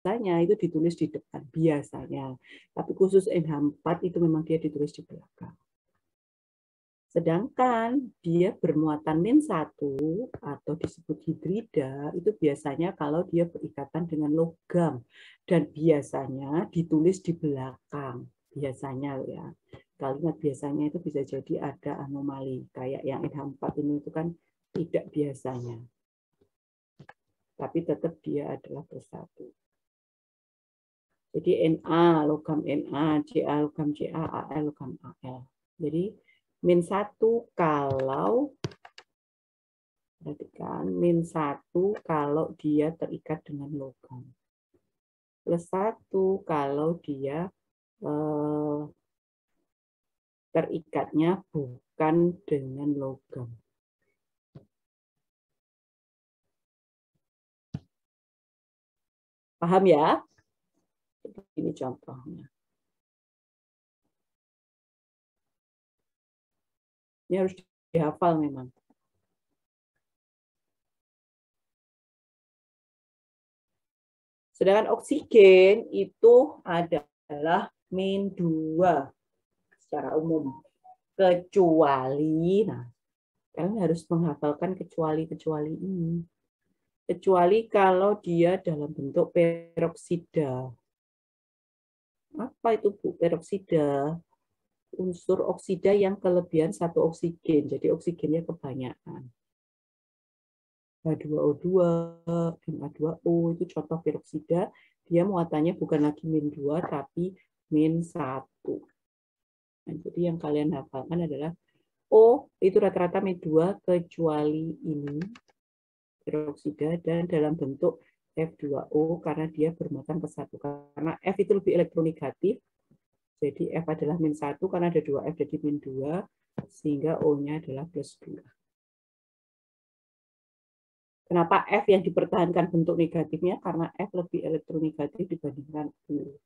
biasanya itu ditulis di depan, biasanya. Tapi khusus NH4 itu memang dia ditulis di belakang. Sedangkan dia bermuatan -1 atau disebut hidrida, itu biasanya kalau dia berikatan dengan logam. Dan biasanya ditulis di belakang. Biasanya ya. Kalimat biasanya itu bisa jadi ada anomali. Kayak yang NH4 ini itu kan tidak biasanya. Tapi tetap dia adalah bersatu. Jadi Na, logam Na, Ca, logam Ca, Al, logam Al. Jadi -1 kalau, perhatikan, -1 kalau dia terikat dengan logam. +1 kalau dia terikatnya bukan dengan logam. Paham ya? Ini contohnya. Ini harus dihafal memang. Sedangkan oksigen itu adalah -2 secara umum. Kecuali, nah, kalian harus menghafalkan kecuali-kecuali ini. Kecuali kalau dia dalam bentuk peroksida. Apa itu Bu peroksida? Unsur oksida yang kelebihan 1 oksigen. Jadi oksigennya kebanyakan. H2O2, Na2O itu contoh peroksida. Dia muatannya bukan lagi -2 tapi -1. Nah, jadi yang kalian hafalkan adalah O itu rata-rata -2 kecuali ini peroksida dan dalam bentuk F2O karena dia bermuatan ke 1. Karena F itu lebih elektronegatif. Jadi F adalah -1 karena ada 2 F jadi -2 sehingga O-nya adalah +2. Kenapa F yang dipertahankan bentuk negatifnya? Karena F lebih elektronegatif dibandingkan U.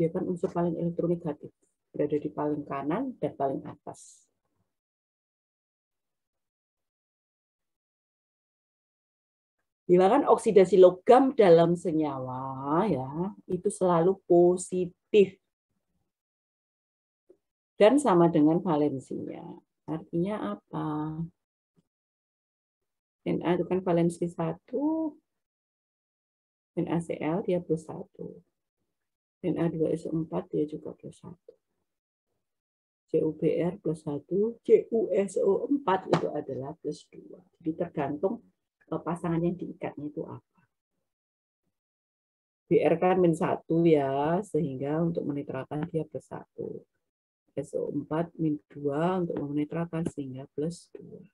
Dia kan unsur paling elektronegatif, berada di paling kanan dan paling atas. Bilangan oksidasi logam dalam senyawa ya itu selalu positif dan sama dengan valensinya. Artinya apa? Na itu kan valensi 1, NaCl dia +1. Na2SO4 dia juga +1. CuBr +1, CuSO4 itu adalah +2. Jadi tergantung pasangan yang diikatnya itu apa. Br kan -1 ya, sehingga untuk menetralkan dia +1. SO4 -2 untuk menetralkan sehingga +2.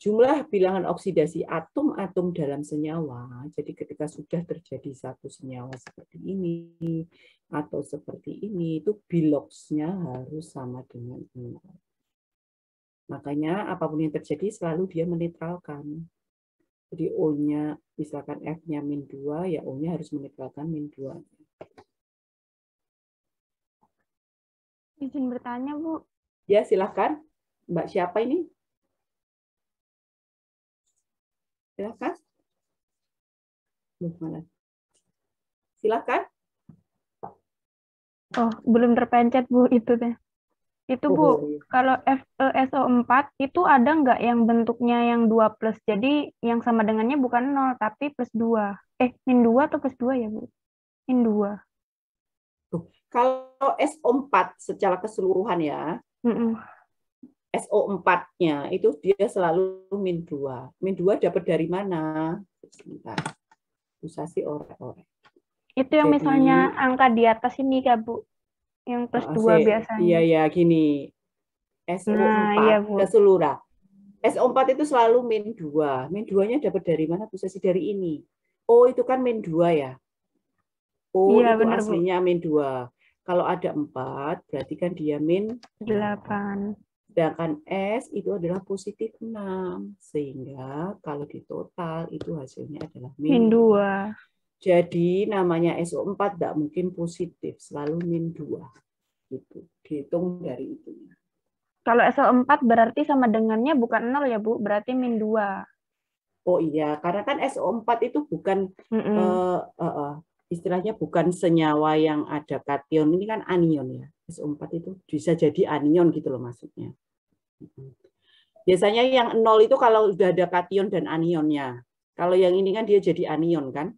Jumlah bilangan oksidasi atom-atom dalam senyawa, jadi ketika sudah terjadi satu senyawa seperti ini atau seperti ini, itu biloxnya harus sama dengan 0. Makanya apapun yang terjadi selalu dia menetralkan. Jadi O-nya, misalkan F-nya -2, ya O-nya harus menetralkan -2. Izin bertanya, Bu. Ya, silakan. Mbak siapa ini? Silakan. Silakan. Oh, belum terpencet, Bu, itu deh. Itu, Bu, kalau FeSO4 itu ada nggak yang bentuknya yang 2+? Jadi yang sama dengannya bukan 0, tapi +2. -2 atau +2 ya, Bu? -2. Kalau SO4 secara keseluruhan ya, SO4-nya itu dia selalu -2. -2 dapat dari mana? Sebentar. Susah sih orek-orek. Itu yang jadi, misalnya angka di atas ini, Kak, Bu. Yang +2 biasanya. Iya, ya, gini. SO4 iya, Bu. keseluruhan. SO4 itu selalu -2. -2-nya dapat dari mana? Posisi dari ini. O itu kan -2 ya. O iya, itu benar, aslinya -2. Kalau ada 4, berarti kan dia -8. Sedangkan S itu adalah +6. Sehingga kalau di total itu hasilnya adalah -2. Jadi namanya SO4 tidak mungkin positif, selalu -2. Gitu. Dihitung dari itunya. Kalau SO4 berarti sama dengannya bukan 0 ya, Bu? Berarti -2. Oh iya, karena kan SO4 itu bukan istilahnya bukan senyawa yang ada kation, ini kan anion ya. SO4 itu bisa jadi anion gitu loh maksudnya. Biasanya yang 0 itu kalau udah ada kation dan anionnya. Kalau yang ini kan dia jadi anion kan?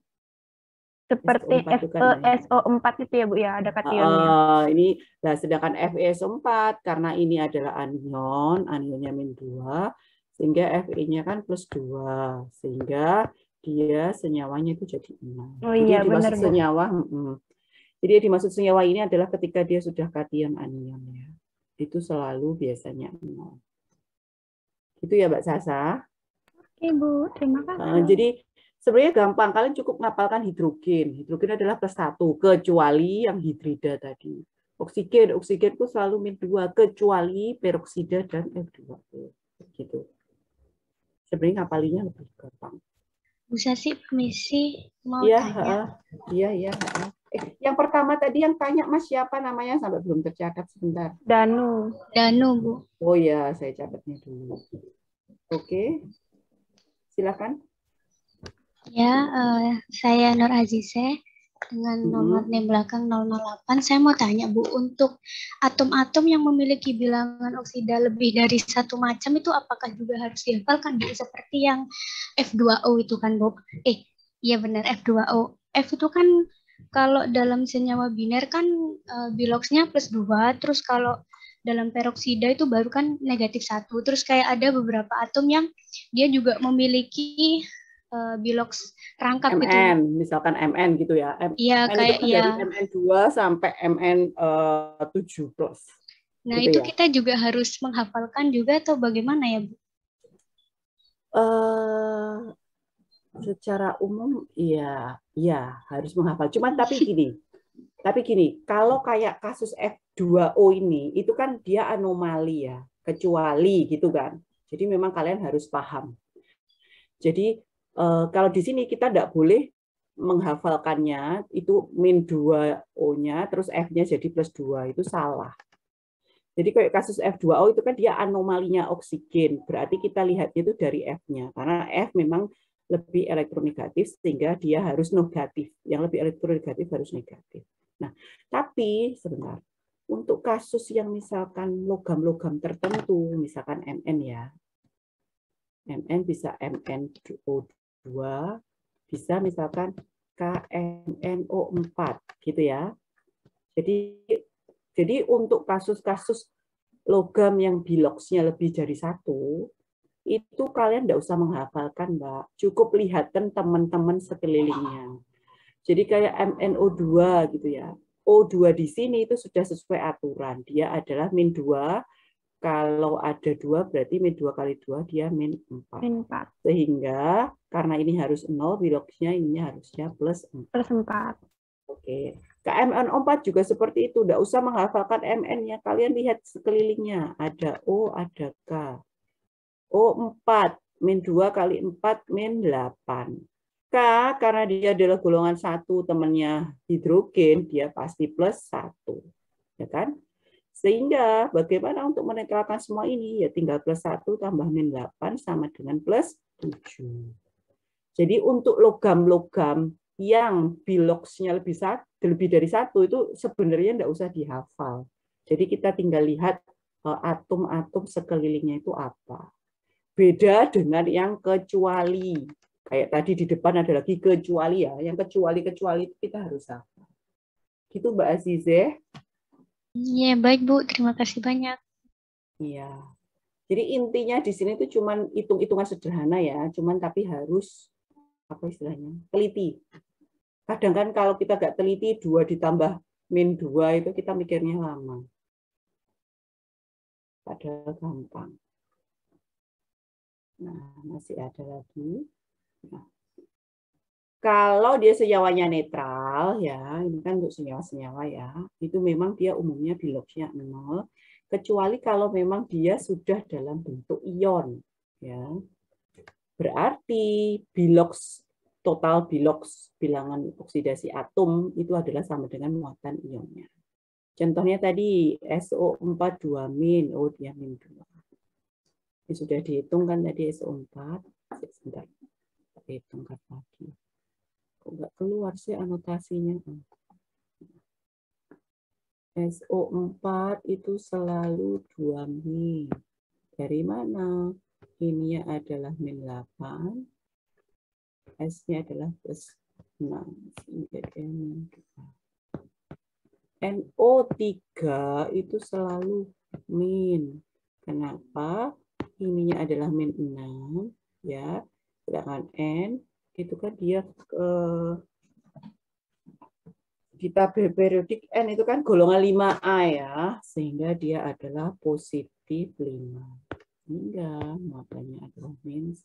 Seperti SO4 itu kan FeSO4 itu ya Bu ya, ada kationnya. ini nah sedangkan FeSO4 karena ini adalah anion, anionnya -2 sehingga Fe-nya kan +2 sehingga dia senyawanya itu jadi 6. Oh Jadi iya, yang benar dimaksud Bu. senyawa jadi yang dimaksud senyawa ini adalah ketika dia sudah kation anion ya. Itu selalu biasanya 0. Itu ya Mbak Sasa. Oke Bu, terima kasih. Jadi sebenarnya gampang, kalian cukup ngapalkan hidrogen. Hidrogen adalah +1, kecuali yang hidrida tadi. Oksigen itu selalu -2, kecuali peroksida dan F2. Gitu. Sebenarnya ngapalinya lebih gampang. Bisa sih, permisi, mau tanya. Iya. Yang pertama tadi yang tanya Mas siapa namanya sampai belum tercatat sebentar. Danu. Danu, Bu. Oh ya, saya catatnya dulu. Oke. Silakan. Ya, saya Nur Azize dengan nomor NIM belakang 008. Saya mau tanya Bu, untuk atom-atom yang memiliki bilangan oksida lebih dari satu macam itu apakah juga harus dihafalkan Bu? Seperti yang F2O itu kan Bu? Iya benar F2O. F itu kan kalau dalam senyawa biner kan biloxnya +2, terus kalau dalam peroksida itu baru kan -1. Terus kayak ada beberapa atom yang dia juga memiliki bilox rangkap MN, gitu. Misalkan MN gitu ya. Iya, kayak itu kan dari MN2 sampai MN7+. Nah, gitu itu ya? kita juga harus menghafalkan juga atau bagaimana ya, Bu? Secara umum iya harus menghafal. Tapi gini, kalau kayak kasus F2O ini itu kan dia anomali ya, kecuali gitu kan. Jadi memang kalian harus paham. Jadi kalau di sini kita tidak boleh menghafalkannya itu -2O-nya terus F-nya jadi +2 itu salah. Jadi kayak kasus F2O itu kan dia anomalinya oksigen. Berarti kita lihatnya itu dari F-nya karena F memang lebih elektronegatif sehingga dia harus negatif. Yang lebih elektronegatif harus negatif. Nah, tapi sebentar. Untuk kasus yang misalkan logam-logam tertentu, misalkan Mn ya. Mn bisa MnO2, bisa misalkan KMnO4 gitu ya. Jadi untuk kasus-kasus logam yang biloxnya lebih dari 1, itu kalian tidak usah menghafalkan, Mbak. Cukup lihatkan teman-teman sekelilingnya. Jadi kayak MnO2 gitu ya. O2 di sini itu sudah sesuai aturan. Dia adalah -2. Kalau ada 2 berarti -2 kali 2 dia -4. Sehingga karena ini harus 0, biloxnya ini harusnya +4. Oke. KMnO4 juga seperti itu. Tidak usah menghafalkan Mn-nya. Kalian lihat sekelilingnya. Ada O, ada K. O4, -2 kali 4, -8. K, karena dia adalah golongan 1, temannya hidrogen, dia pasti +1. Ya kan? Sehingga bagaimana untuk menetralkan semua ini? Ya tinggal +1 tambah -8 sama dengan +7. Jadi untuk logam-logam yang biloxnya lebih dari 1 itu sebenarnya tidak usah dihafal. Jadi kita tinggal lihat atom-atom sekelilingnya itu apa. Beda dengan yang kecuali. Kayak tadi di depan ada lagi kecuali ya. Yang kecuali-kecuali itu kita harus hafal. Gitu Mbak Azize. Iya, baik Bu. Terima kasih banyak. Iya. Jadi intinya di sini itu cuman hitung-hitungan sederhana ya. Cuman tapi harus apa istilahnya? Teliti. Kadang kan kalau kita nggak teliti 2 ditambah -2 itu kita mikirnya lama. Padahal gampang. Nah, masih ada lagi. Nah, kalau dia senyawanya netral, ya ini kan untuk senyawa-senyawa ya, itu memang dia umumnya biloxnya 0, kecuali kalau memang dia sudah dalam bentuk ion. Ya. Berarti total bilox, bilangan oksidasi atom, itu adalah sama dengan muatan ionnya. Contohnya tadi SO4 2-, oh dia -2. Ini sudah dihitung kan tadi SO4. Sebentar. tengkar lagi. Kok nggak keluar sih anotasinya? SO4 itu selalu 2 min. Dari mana? Ini adalah min 8. S-nya adalah plus 6. Sehingga dia min 2. NO3 itu selalu min. Kenapa? Ininya adalah min 6. Ya. Sedangkan N itu kan dia di tabel periodik N itu kan golongan 5A ya, sehingga dia adalah positif 5. Sehingga muatannya adalah min 1.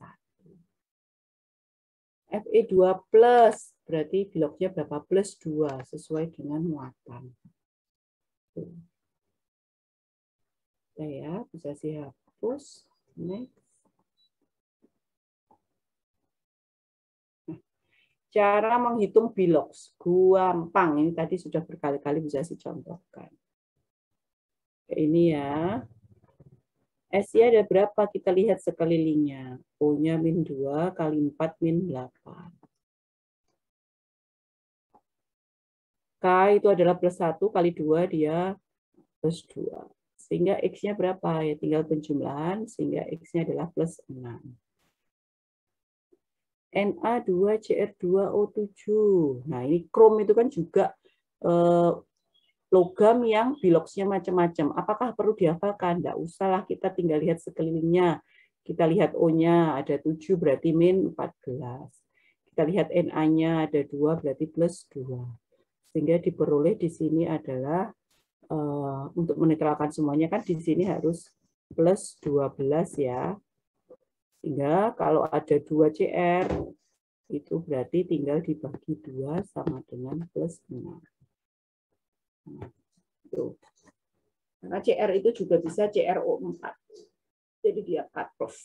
Fe2 plus, berarti biloknya berapa? Plus 2, sesuai dengan muatan. Ya, bisa dihapus. Next. Cara menghitung biloks, gampang. Ini tadi sudah berkali-kali bisa dicontohkan. Ini ya. S-nya ada berapa? Kita lihat sekelilingnya. O-nya min 2 kali 4 min 8. K itu adalah plus 1 kali 2, dia plus 2. Sehingga X-nya berapa? Ya tinggal penjumlahan, sehingga X-nya adalah plus 6. Na2Cr2O7. Nah, ini krom itu kan juga logam yang biloksnya macam-macam. Apakah perlu dihafalkan? Tidak usahlah, kita tinggal lihat sekelilingnya. Kita lihat O-nya ada 7 berarti min 14. Kita lihat Na-nya ada 2 berarti plus 2. Sehingga diperoleh di sini adalah untuk menetralkan semuanya kan di sini harus plus 12 ya. Sehingga kalau ada 2 CR itu berarti tinggal dibagi 2 sama dengan plus 6. Nah, itu. Karena CR itu juga bisa CRO4. Jadi dia cut off.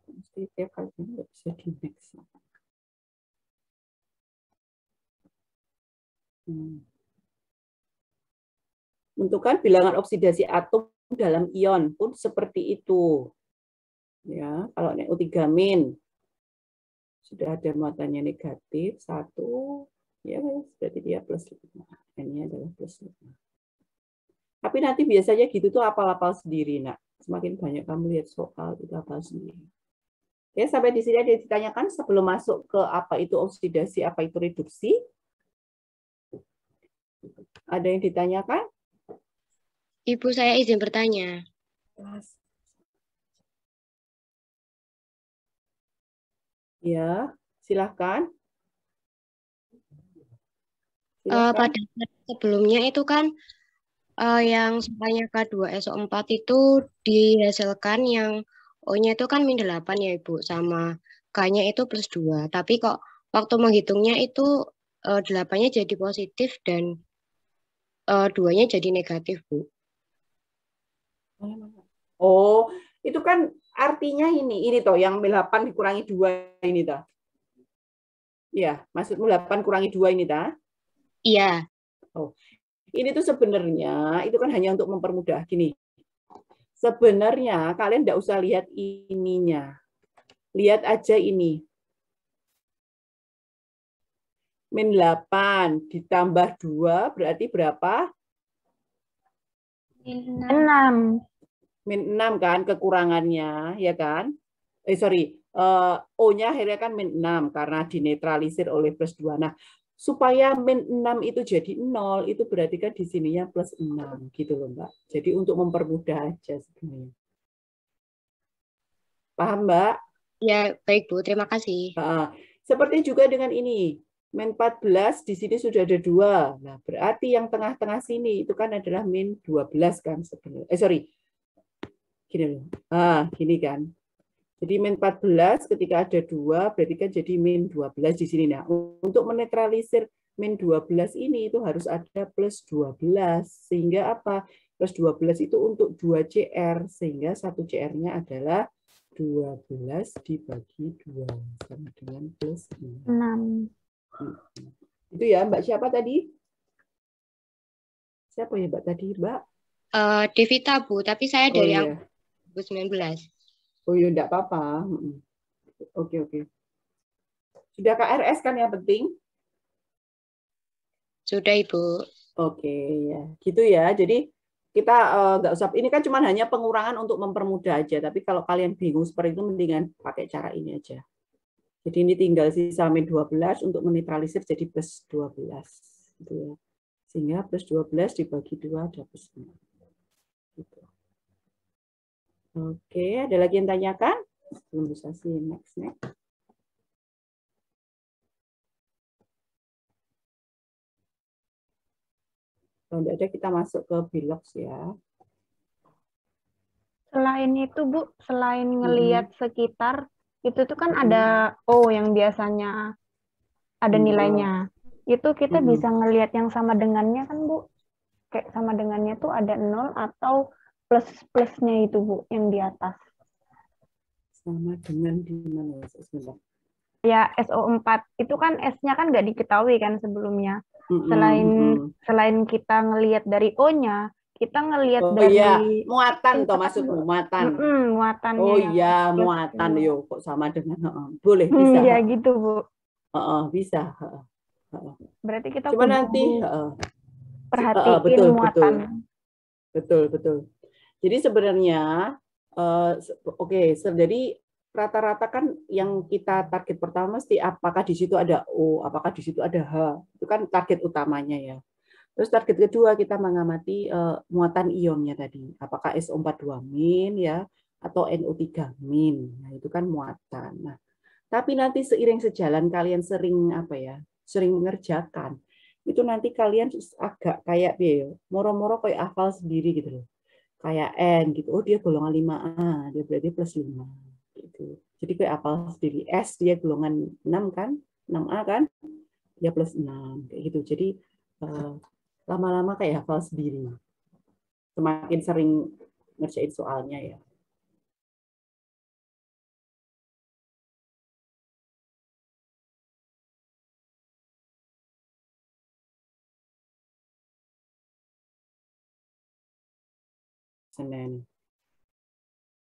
Mesti tiap kali ini nggak bisa di next. Menentukan bilangan oksidasi atom dalam ion pun seperti itu. Ya, kalau NO3 min sudah ada muatannya negatif 1, ya berarti dia plus 5. N-nya adalah plus 5. Tapi nanti biasanya gitu tuh hafal-hafal sendiri, nak. Semakin banyak kamu lihat soal itu hafal sendiri. Oke, sampai di sini ada yang ditanyakan sebelum masuk ke apa itu oksidasi, apa itu reduksi? Ada yang ditanyakan? Ibu, saya izin bertanya. Ya, silahkan. Pada sebelumnya itu kan yang suplainya K2SO4 itu dihasilkan yang O-nya itu kan min 8 ya Ibu, sama K-nya itu plus 2. Tapi kok waktu menghitungnya itu 8-nya jadi positif dan 2-nya jadi negatif, Bu. Oh, itu kan artinya ini toh yang 8 dikurangi 2 ini toh. Iya, maksudmu 8 kurangi 2 ini toh? Iya. Oh. Ini tuh sebenarnya itu kan hanya untuk mempermudah gini. Sebenarnya kalian tidak usah lihat ininya. Lihat aja ini. Min 8 ditambah 2 berarti berapa? Min 6. Min 6 kan kekurangannya, ya kan? O-nya akhirnya kan min 6 karena dinetralisir oleh plus 2. Nah, supaya min 6 itu jadi 0, itu berarti kan di sininya plus 6 gitu loh, Mbak. Jadi untuk mempermudah aja sebenarnya. Paham, Mbak? Ya, baik Bu, terima kasih. Seperti juga dengan ini. Min 14 di sini sudah ada 2. Nah, berarti yang tengah-tengah sini itu kan adalah min 12 kan sebenarnya. Gini loh. Gini kan. Jadi min 14 ketika ada 2 berarti kan jadi min 12 di sini. Nah, untuk menetralisir min 12 ini itu harus ada plus 12. Sehingga apa? Plus 12 itu untuk 2 CR. Sehingga 1 CR-nya adalah 12 dibagi 2 sama dengan plus 6. Itu ya, Mbak siapa tadi? Siapa ya Mbak tadi, Mbak? Devita, Bu, tapi saya dari angka 2019. Oh iya, enggak apa-apa. Oke. Sudah KRS kan yang penting? Sudah, Ibu. Oke, ya. Gitu ya. Jadi kita nggak usah, ini kan cuma hanya pengurangan untuk mempermudah aja. Tapi kalau kalian bingung seperti itu, mendingan pakai cara ini aja. Jadi ini tinggal sisa min 12 untuk menetralisir jadi plus 12. Gitu ya. Sehingga plus 12 dibagi 2 ada plus 6. Gitu. Oke, ada lagi yang tanyakan? Belum bisa sih, next. Kalau tidak ada, kita masuk ke Bilox ya. Selain itu, Bu, selain ngelihat sekitar, itu tuh kan ada O yang biasanya ada nilainya. Itu kita bisa ngelihat yang sama dengannya kan, Bu? Kayak sama dengannya tuh ada 0 atau plus-plusnya itu, Bu, yang di atas. Sama dengan di mana? Sebentar. Ya, SO4 itu kan S-nya kan nggak diketahui kan sebelumnya. Selain kita ngelihat dari O-nya, kita ngelihat dari iya, muatan toh maksudmu, muatan. Muatannya. Oh iya, muatan yo kok sama dengan boleh bisa. Iya gitu, Bu. Bisa. Berarti kita cuma nanti perhatiin muatan. Betul. Jadi sebenarnya jadi rata-rata kan yang kita target pertama mesti apakah di situ ada O, apakah di situ ada H. Itu kan target utamanya ya. Terus target kedua kita mengamati muatan ionnya tadi. Apakah SO42- ya atau NO3-. Nah, itu kan muatan. Nah, tapi nanti seiring sejalan kalian sering mengerjakan, itu nanti kalian agak kayak moro-moro kayak hafal sendiri gitu loh. Kayak N gitu. Oh, dia golongan 5A, dia berarti plus 5 gitu. Jadi kayak hafal sendiri. S dia golongan 6 kan? 6A kan? Dia plus 6 kayak gitu. Jadi lama-lama kayak hafal sendiri. Semakin sering ngerjain soalnya ya. Senin.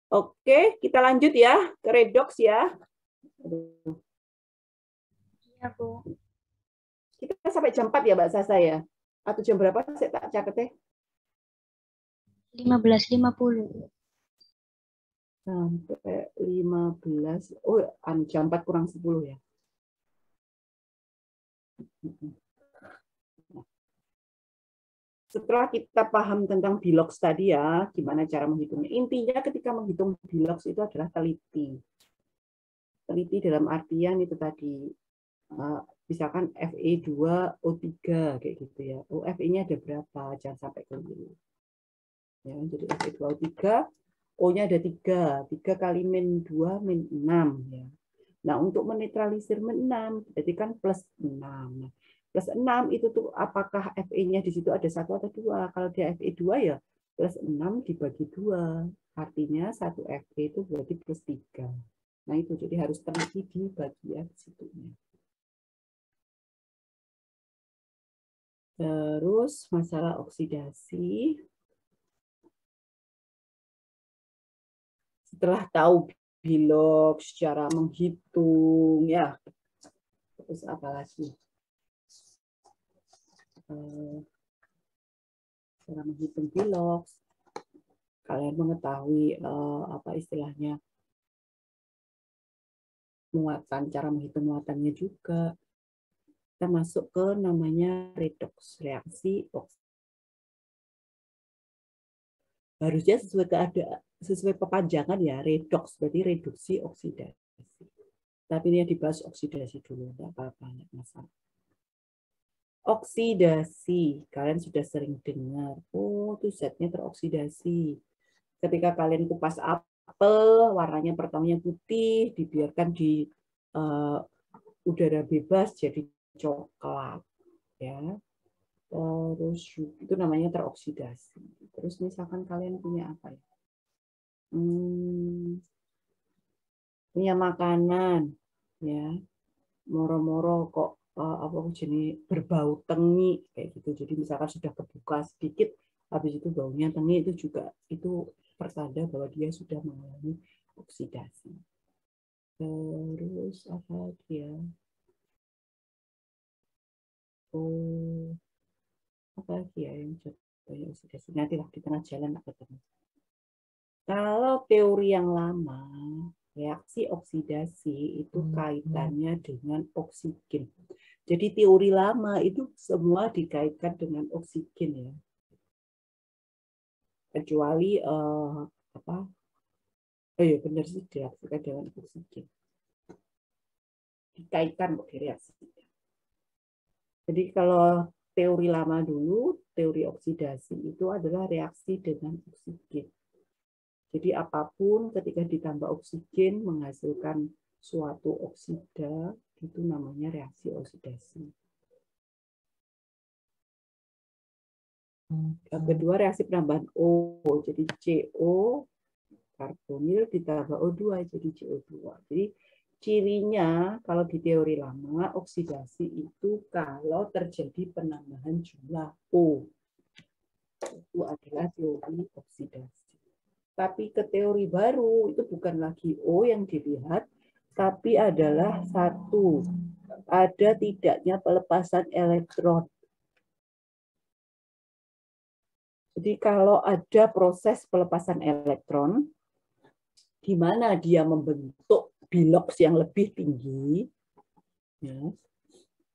Oke, kita lanjut ya ke redox ya. Iya, Bu. Kita sampai jam 4 ya, Mbak Sasa ya? Atau jam berapa? Saya tak catat 15.50. Sampai 15. Oh, jam 4 kurang 10 ya. Setelah kita paham tentang Bilox tadi ya, gimana cara menghitungnya. Intinya ketika menghitung Bilox itu adalah teliti. Teliti dalam artian itu tadi, misalkan Fe2O3 kayak gitu ya. Oh, Fe-nya ada berapa? Jangan sampai keliru. Ya, jadi Fe2O3, O-nya ada 3. 3 kali min 2, min 6. Ya. Nah, untuk menetralisir min 6, berarti kan plus 6. Nah, plus 6 itu tuh apakah Fe-nya di situ ada 1 atau 2? Kalau dia Fe2 ya plus 6 dibagi 2. Artinya 1 Fe itu berarti plus 3. Nah, itu jadi harus teliti di bagian situnya. Terus masalah oksidasi. Setelah tahu Bilox, cara menghitung ya. Terus apa lagi? Cara menghitung Bilox. Kalian mengetahui apa istilahnya? Muatan, cara menghitung muatannya juga. Kita masuk ke namanya redox, reaksi oksidasi. Harusnya sesuai kepanjangan ya, redox berarti reduksi oksidasi. Tapi ini dibahas oksidasi dulu, enggak apa-apa, enggak masalah. Oksidasi, kalian sudah sering dengar. Oh, itu zatnya teroksidasi. Ketika kalian kupas apel, warnanya pertamanya putih, dibiarkan di udara bebas jadi coklat, ya. Terus itu namanya teroksidasi. Terus misalkan kalian punya apa ya? Punya makanan, ya. Moro-moro kok apa jenis berbau tengi kayak gitu. Jadi misalkan sudah kebuka sedikit, habis itu baunya tengi, itu juga itu pertanda bahwa dia sudah mengalami oksidasi. Terus apa lagi ya? Oh, apa lagi ya yang contohnya oksidasi? Nantilah di tengah jalan aku ketemu. Kalau teori yang lama, reaksi oksidasi itu kaitannya dengan oksigen. Jadi teori lama itu semua dikaitkan dengan oksigen ya. Kecuali apa? Oh iya benar sih, direaksikan dengan oksigen. Dikaitkan kok reaksi. Jadi kalau teori lama dulu, teori oksidasi itu adalah reaksi dengan oksigen. Jadi apapun ketika ditambah oksigen menghasilkan suatu oksida, itu namanya reaksi oksidasi. Yang kedua reaksi penambahan O, jadi CO karbonil ditambah O2 jadi CO2. Jadi cirinya kalau di teori lama oksidasi itu kalau terjadi penambahan jumlah O. Itu adalah teori oksidasi. Tapi ke teori baru itu bukan lagi O yang dilihat, tapi adalah satu, ada tidaknya pelepasan elektron. Jadi kalau ada proses pelepasan elektron, di mana dia membentuk biloks yang lebih tinggi, ya,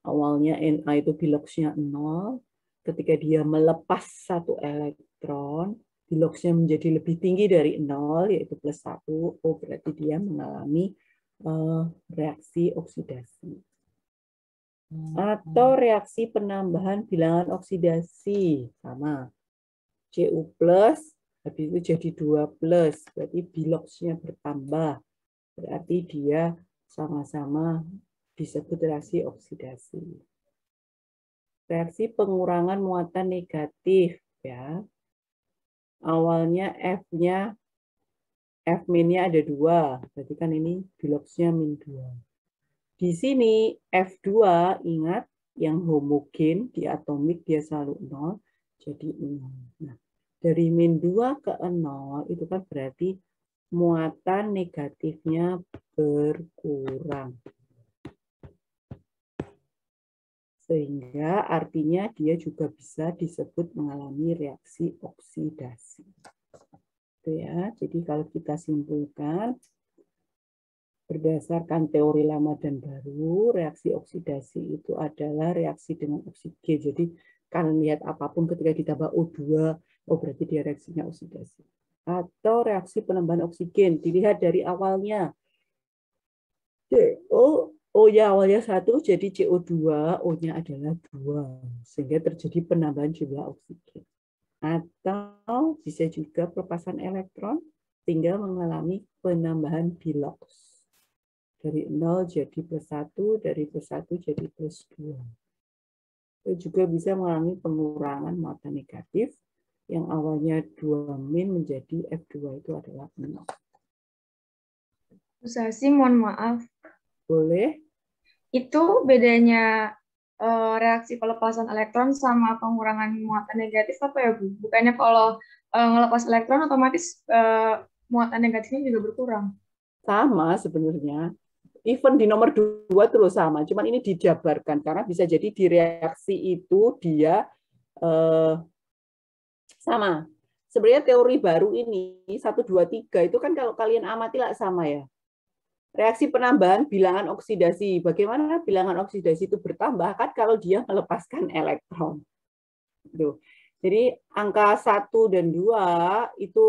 awalnya Na itu biloksnya 0, ketika dia melepas satu elektron, biloksnya menjadi lebih tinggi dari 0, yaitu plus 1, oh berarti dia mengalami reaksi oksidasi. Atau reaksi penambahan bilangan oksidasi, sama. Cu+, habis itu jadi 2+, berarti biloksnya bertambah. Berarti dia sama-sama disebut reaksi oksidasi. Reaksi pengurangan muatan negatif, ya. Awalnya F-nya, F-nya ada 2, berarti kan ini biloksnya -2. Di sini F2, ingat, yang homogen di atomik dia selalu 0, jadi 0. Nah, dari -2 ke 0 itu kan berarti muatan negatifnya berkurang. Sehingga artinya dia juga bisa disebut mengalami reaksi oksidasi. Itu ya. Jadi kalau kita simpulkan, berdasarkan teori lama dan baru, reaksi oksidasi itu adalah reaksi dengan oksigen. Jadi kalian lihat apapun ketika ditambah O2, oh berarti dia reaksinya oksidasi. Atau reaksi penambahan oksigen, dilihat dari awalnya. O-nya awalnya 1, jadi CO2, O-nya adalah 2. Sehingga terjadi penambahan jumlah oksigen. Atau bisa juga pelepasan elektron, tinggal mengalami penambahan biloks. Dari 0 jadi +1, dari +1 jadi +2. Itu juga bisa mengalami pengurangan muatan negatif, yang awalnya 2- menjadi F2 itu adalah 0. Bu Sasi, mohon maaf. Boleh? Itu bedanya reaksi pelepasan elektron sama pengurangan muatan negatif apa ya, Bu? Bukannya kalau ngelepas elektron otomatis muatan negatifnya juga berkurang? Sama sebenarnya. Even di nomor 2 terus sama, cuman ini dijabarkan karena bisa jadi di reaksi itu dia sama. Sebenarnya teori baru ini 1, 2, 3 itu kan kalau kalian amatilah sama ya. Reaksi penambahan bilangan oksidasi. Bagaimana bilangan oksidasi itu bertambah kan kalau dia melepaskan elektron. Tuh. Jadi angka 1 dan 2 itu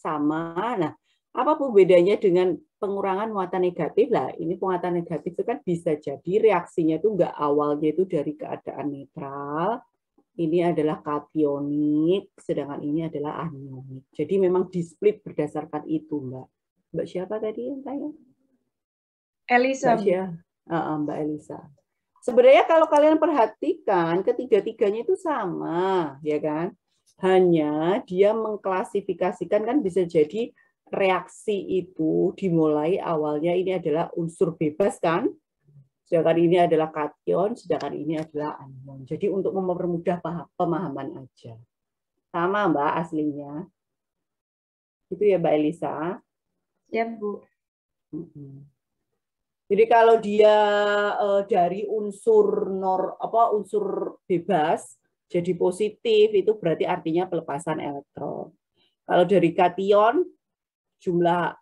sama. Nah, apa bedanya dengan pengurangan muatan negatif? Lah, ini muatan negatif itu kan bisa jadi reaksinya itu enggak awalnya itu dari keadaan netral. Ini adalah kationik, sedangkan ini adalah anionik. Jadi memang di-split berdasarkan itu, Mbak. Mbak siapa tadi yang tanya? Elisa. Mbak Elisa. Sebenarnya kalau kalian perhatikan, ketiga-tiganya itu sama, ya kan? Hanya dia mengklasifikasikan kan bisa jadi reaksi itu dimulai awalnya ini adalah unsur bebas kan? Sedangkan ini adalah kation, sedangkan ini adalah anion. Jadi untuk mempermudah pemahaman aja. Sama Mbak aslinya. Itu ya Mbak Elisa. Siap, Bu. Jadi kalau dia dari unsur unsur bebas jadi positif, itu berarti artinya pelepasan elektron. Kalau dari kation, jumlah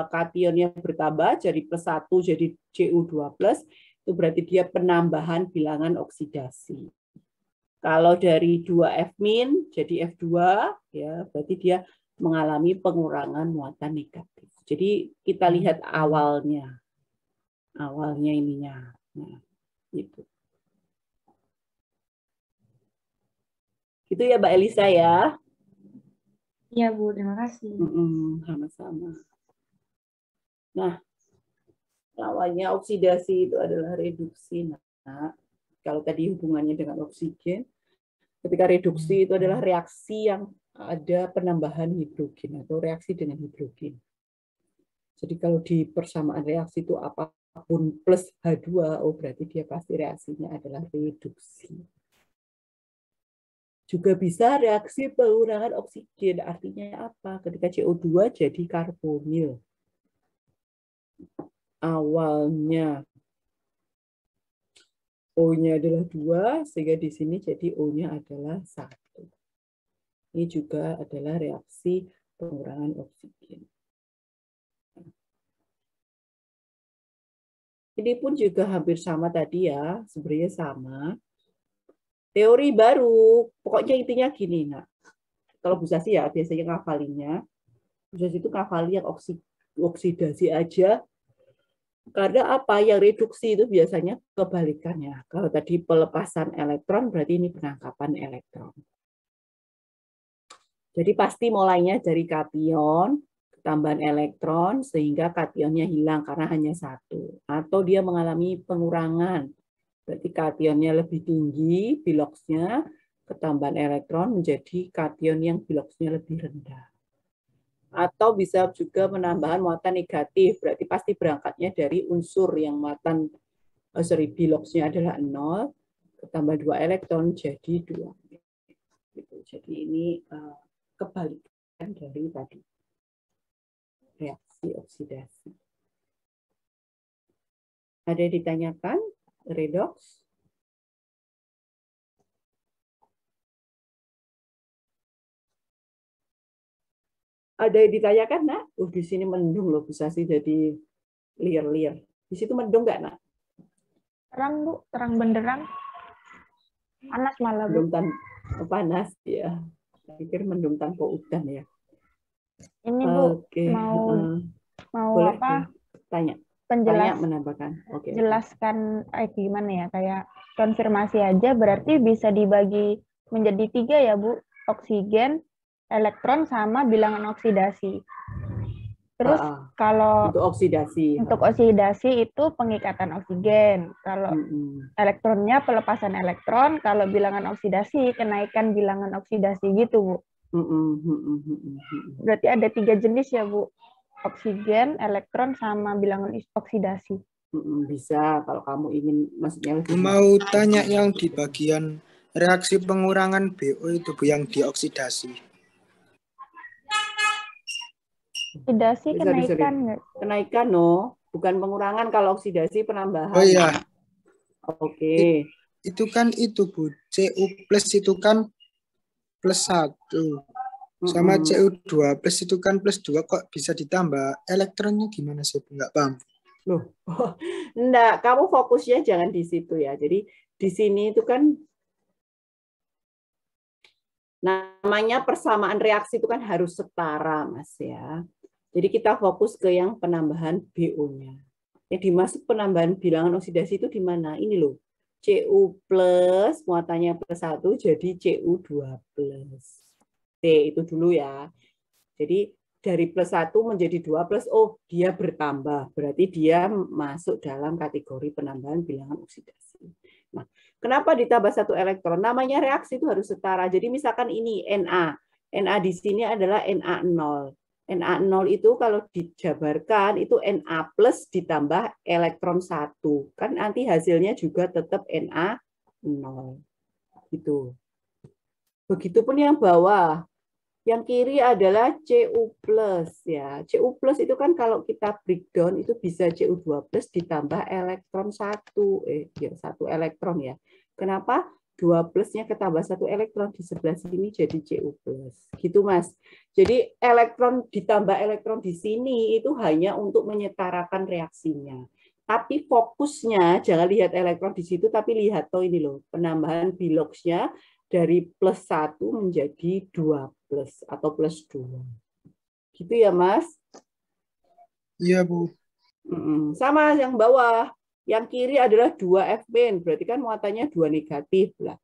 kationnya bertambah jadi +1 jadi Cu2+, itu berarti dia penambahan bilangan oksidasi. Kalau dari 2F- jadi F2, ya berarti dia mengalami pengurangan muatan negatif. Jadi kita lihat awalnya ininya. Nah, gitu. Itu ya Mbak Elisa ya. Iya, Bu. Terima kasih. Sama-sama. Nah, lawannya oksidasi itu adalah reduksi. Nah, kalau tadi hubungannya dengan oksigen, ketika reduksi itu adalah reaksi yang ada penambahan hidrogen atau reaksi dengan hidrogen. Jadi kalau di persamaan reaksi itu apapun plus H2, oh berarti dia pasti reaksinya adalah reduksi. Juga bisa reaksi pengurangan oksigen. Artinya apa? Ketika CO2 jadi karbonil. Awalnya O-nya adalah 2, sehingga di sini jadi O-nya adalah 1. Ini juga adalah reaksi pengurangan oksigen. Ini pun juga hampir sama tadi ya, sebenarnya sama. Teori baru, pokoknya intinya gini, nah. Kalau Bu Sasi ya biasanya ngafalinnya. Bu Sasi itu ngafalin yang oksidasi aja. Karena apa? Yang reduksi itu biasanya kebalikannya. Kalau tadi pelepasan elektron, berarti ini penangkapan elektron. Jadi pasti mulainya dari kation, tambahan elektron, sehingga kationnya hilang karena hanya 1. Atau dia mengalami pengurangan. Berarti kationnya lebih tinggi, biloxnya, ketambahan elektron menjadi kation yang biloxnya lebih rendah. Atau bisa juga penambahan muatan negatif, berarti pasti berangkatnya dari unsur yang muatan biloxnya adalah 0, ketambah 2 elektron jadi 2. Gitu. Jadi ini kebalikan dari tadi reaksi oksidasi. Ada yang ditanyakan? Redox? Ada yang ditanyakan, Nak? Di sini mendung loh, bisa sih jadi liar-liar. Di situ mendung nggak, Nak? Terang, Bu. Terang benderang. Panas malah, Bu. Mendung panas, ya. Saya pikir mendung tanpa udan, ya. Ini, Bu, Oke. mau boleh, apa? Tanya. Penjelas, Tanya menambahkan. Oke. Jelaskan gimana ya, kayak konfirmasi aja, berarti bisa dibagi menjadi 3 ya, Bu. Oksigen, elektron, sama bilangan oksidasi. Terus kalau untuk oksidasi itu pengikatan oksigen. Kalau elektronnya pelepasan elektron, kalau bilangan oksidasi kenaikan bilangan oksidasi gitu, Bu. Berarti ada 3 jenis ya, Bu. Oksigen, elektron, sama bilangan oksidasi. Bisa kalau kamu ingin, maksudnya mau tanya yang di bagian reaksi pengurangan BO itu, Bu, yang dioksidasi. Oksidasi kenaikan nggak? Kenaikan, no, bukan pengurangan. Kalau oksidasi penambahan. Oh iya. Oke. Itu kan itu, Bu, Cu+ itu kan +1. Sama Cu2+ itu kan +2, kok bisa ditambah elektronnya gimana sih, Bu? Nggak paham. Loh, enggak, kamu fokusnya jangan di situ ya. Jadi di sini itu kan namanya persamaan reaksi itu kan harus setara, Mas ya. Jadi kita fokus ke yang penambahan BO-nya. Yang dimaksud penambahan bilangan oksidasi itu di mana? Ini loh. Cu+ muatannya +1 jadi Cu2+. T itu dulu ya. Jadi dari +1 menjadi 2+, oh dia bertambah. Berarti dia masuk dalam kategori penambahan bilangan oksidasi. Nah, kenapa ditambah 1 elektron? Namanya reaksi itu harus setara. Jadi misalkan ini Na. Na di sini adalah Na0. Na0 itu kalau dijabarkan itu Na plus ditambah elektron 1. Kan nanti hasilnya juga tetap Na0. Gitu. Begitupun yang bawah. Yang kiri adalah Cu+. Ya. Cu+ itu kan kalau kita breakdown itu bisa Cu2+ ditambah elektron 1. Ya, 1 elektron ya. Kenapa? 2 plusnya ketambah 1 elektron di sebelah sini jadi Cu+. Gitu Mas. Jadi elektron ditambah elektron di sini itu hanya untuk menyetarakan reaksinya. Tapi fokusnya jangan lihat elektron di situ, tapi lihat tuh ini loh, penambahan biloxnya dari +1 menjadi 2+ atau +2. Gitu ya Mas? Iya Bu. Sama yang bawah. Yang kiri adalah 2 F-min, berarti kan muatannya 2 negatif lah.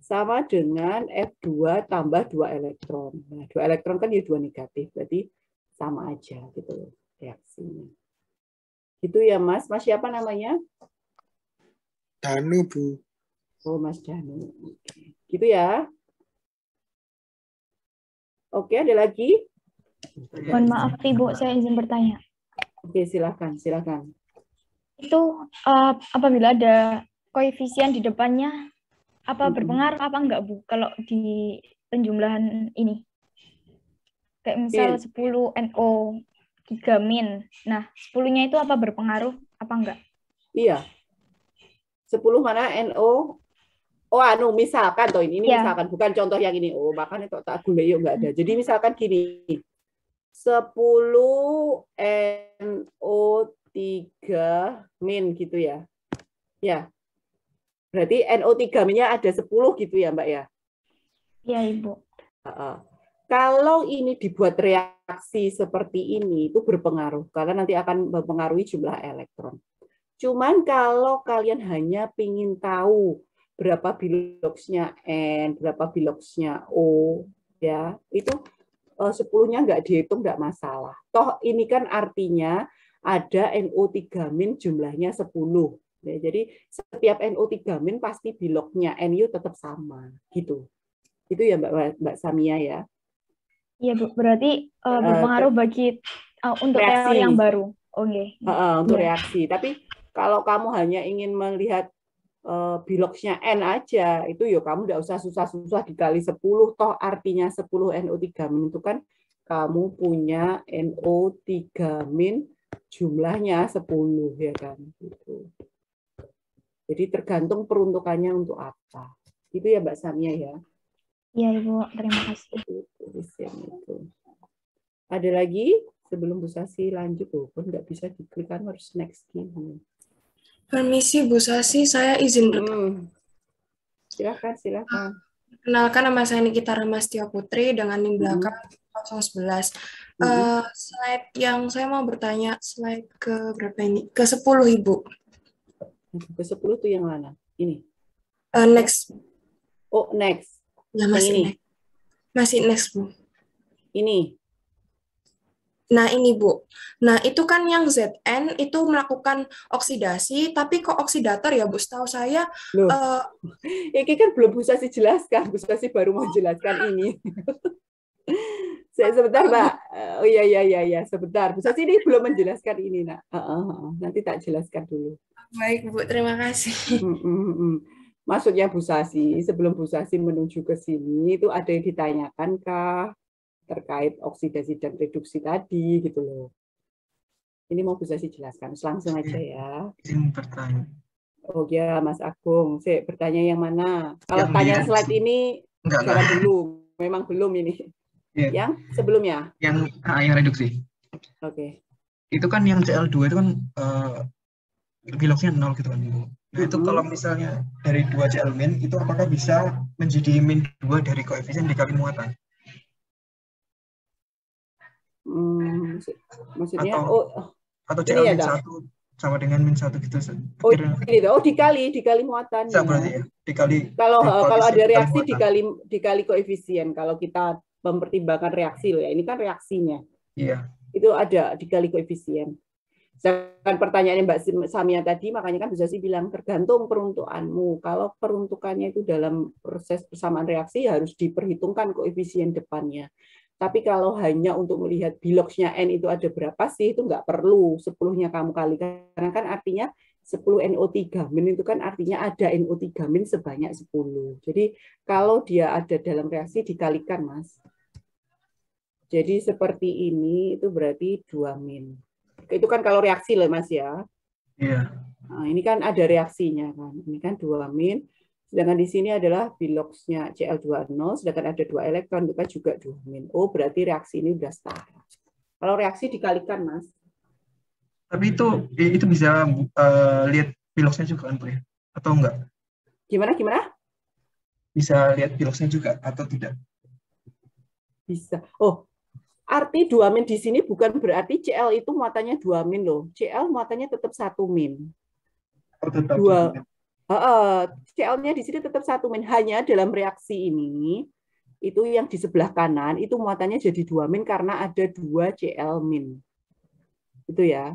Sama dengan F2 tambah 2 elektron. Nah, 2 elektron kan ya 2 negatif, berarti sama aja gitu reaksinya. Gitu ya Mas. Mas siapa namanya? Danu Bu. Oh Mas Danu. Gitu ya. Oke, ada lagi? Mohon maaf Ibu, saya izin bertanya. Oke, silakan, silakan. Itu apabila ada koefisien di depannya, apa berpengaruh apa enggak Bu kalau di penjumlahan ini? Kayak misal 10 NO 3-. Nah, 10-nya itu apa berpengaruh apa enggak? Iya. 10 mana NO? Oh, misalkan toh ini Ya. misalkan bukan contoh yang ini. Oh, makanya kok tak gule yuk enggak ada. Jadi misalkan gini. 10 NO3- gitu ya. Ya. Berarti NO3-nya ada 10 gitu ya, Mbak ya? Iya, Ibu. Kalau ini dibuat reaksi seperti ini, itu berpengaruh. Karena nanti akan mempengaruhi jumlah elektron. Cuman kalau kalian hanya ingin tahu berapa biloxnya N, berapa biloxnya O, ya itu 10-nya nggak dihitung, nggak masalah. Toh ini kan artinya ada NO3- jumlahnya 10. Ya, jadi setiap NO3- pasti biloknya NU tetap sama. Gitu. Itu ya Mbak Samia ya. Iya Bu, berarti berpengaruh bagi untuk reaksi. Teori yang baru. Oke. Untuk reaksi. Tapi kalau kamu hanya ingin melihat biloxnya N aja, itu ya kamu nggak usah susah-susah dikali 10, toh artinya 10 NO3- itu kan kamu punya NO3- jumlahnya 10 ya kan. Gitu. Jadi tergantung peruntukannya untuk apa. Itu ya Mbak Samia ya. Iya Ibu, terima kasih. Itu. Ada lagi sebelum Bu Sasi lanjut tuh, kan nggak bisa diklik kan harus next gini. Permisi Bu Sasi, saya izin bertanya. Silakan. Kenalkan, nama saya Nikita Ramastia Putri dengan NIM belakang 011. Slide yang saya mau bertanya, slide ke berapa ini? Ke 10 Ibu. Ke 10 itu yang mana? Ini? Next. Oh, next. Ya, masih ini. Next. Masih next Bu. Ini. Nah, ini Bu. Nah, itu kan yang Zn itu melakukan oksidasi, tapi kok oksidator ya Bu? Setahu saya... Ini kan belum Bu Sasi jelaskan. Bu Sasi baru mau jelaskan ini. Sebentar, Mbak. Oh iya. Sebentar. Bu Sasi ini belum menjelaskan ini, Nak. Nanti tak jelaskan dulu. Baik, Bu. Terima kasih. Maksudnya Bu Sasi, sebelum Bu Sasi menuju ke sini, itu ada yang ditanyakan kah? Terkait oksidasi dan reduksi tadi gitu loh. Ini mau bisa jelaskan, langsung aja ya. Izin bertanya. Oh ya, Mas Agung, saya bertanya yang mana? Kalau tanya slide ini jangan dulu, memang belum ini. Ya. Yang sebelumnya? Yang reduksi. Oke. Itu kan yang Cl2 itu kan biloxnya 0 gitu kan Bu. Nah itu kalau misalnya dari 2 Cl- itu apakah bisa menjadi -2 dari koefisien dikali muatan? Maksudnya atau Cl-1 sama dengan -1 gitu. Dikali muatan. Berarti ya, dikali. Kalau ada reaksi dikali koefisien. Kalau kita mempertimbangkan reaksi loh ya, ini kan reaksinya. Iya. Itu ada dikali koefisien. Sedangkan pertanyaannya Mbak Samia tadi, makanya kan bisa sih bilang tergantung peruntukanmu. Kalau peruntukannya itu dalam proses persamaan reaksi harus diperhitungkan koefisien depannya. Tapi kalau hanya untuk melihat biloxnya N itu ada berapa sih, itu nggak perlu 10-nya kamu kali. Karena kan artinya 10 NO3- itu kan artinya ada NO3- sebanyak 10. Jadi kalau dia ada dalam reaksi dikalikan, Mas. Jadi seperti ini itu berarti 2-. Itu kan kalau reaksi loh, Mas ya. Iya. Nah, ini kan ada reaksinya kan. Ini kan 2-. Sedangkan di sini adalah biloxnya Cl2O, sedangkan ada 2 elektron, itu kan juga 2-. Oh, berarti reaksi ini udah setara. Kalau reaksi dikalikan, Mas. Tapi itu bisa lihat biloxnya juga kan, Bu ya? Atau enggak? Gimana? Bisa lihat biloxnya juga atau tidak? Bisa. Oh, arti 2- di sini bukan berarti Cl itu muatannya 2- loh. Cl muatannya tetap 1-. Oh, tetap. Cl-nya di sini tetap 1-. Hanya dalam reaksi ini, itu yang di sebelah kanan, itu muatannya jadi 2- karena ada 2 Cl-. Itu ya.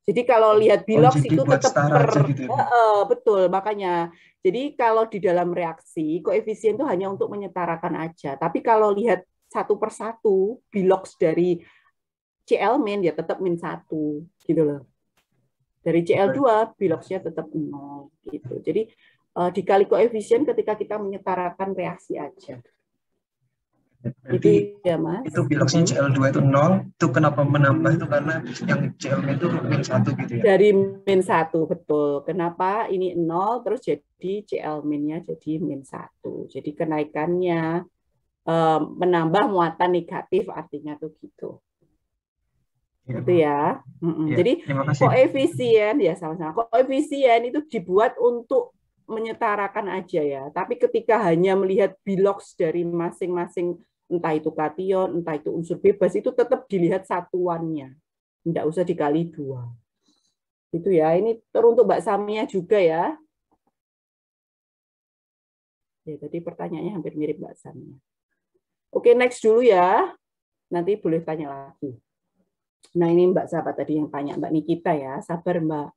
Jadi kalau lihat bilox itu tetap gitu ya. Betul, makanya. Jadi kalau di dalam reaksi, koefisien itu hanya untuk menyetarakan aja. Tapi kalau lihat satu persatu, bilox dari Cl- ya tetap -1, gitu loh. Dari Cl2, biloxnya tetap 0. Gitu. Jadi dikali koefisien ketika kita menyetarakan reaksi aja. Berarti itu ya, Mas. Itu biloxnya Cl2 itu 0, itu kenapa menambah itu karena yang Cl itu -1 gitu ya? Dari -1, betul. Kenapa ini 0, terus jadi Cl-nya jadi -1. Jadi kenaikannya menambah muatan negatif, artinya tuh gitu. Ya, itu ya. Ya, Jadi koefisien ya sama-sama. Koefisien itu dibuat untuk menyetarakan aja ya. Tapi ketika hanya melihat bilox dari masing-masing, entah itu kation, entah itu unsur bebas, itu tetap dilihat satuannya. Tidak usah dikali 2. Itu ya. Ini teruntuk Mbak Samia juga ya. Ya, tadi pertanyaannya hampir mirip Mbak Samia. Oke, next dulu ya. Nanti boleh tanya lagi. Nah, ini Mbak sahabat tadi yang tanya, Mbak Nikita ya. Sabar, Mbak.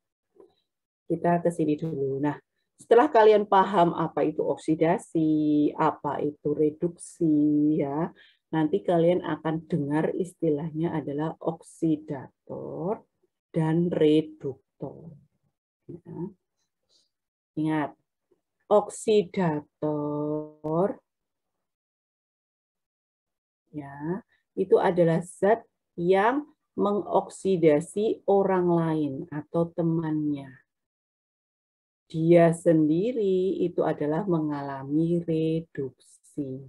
Kita ke sini dulu. Nah, setelah kalian paham apa itu oksidasi, apa itu reduksi, ya, nanti kalian akan dengar istilahnya adalah oksidator dan reduktor. Ya. Ingat, oksidator ya, itu adalah zat yang mengoksidasi orang lain atau temannya. Dia sendiri itu adalah mengalami reduksi.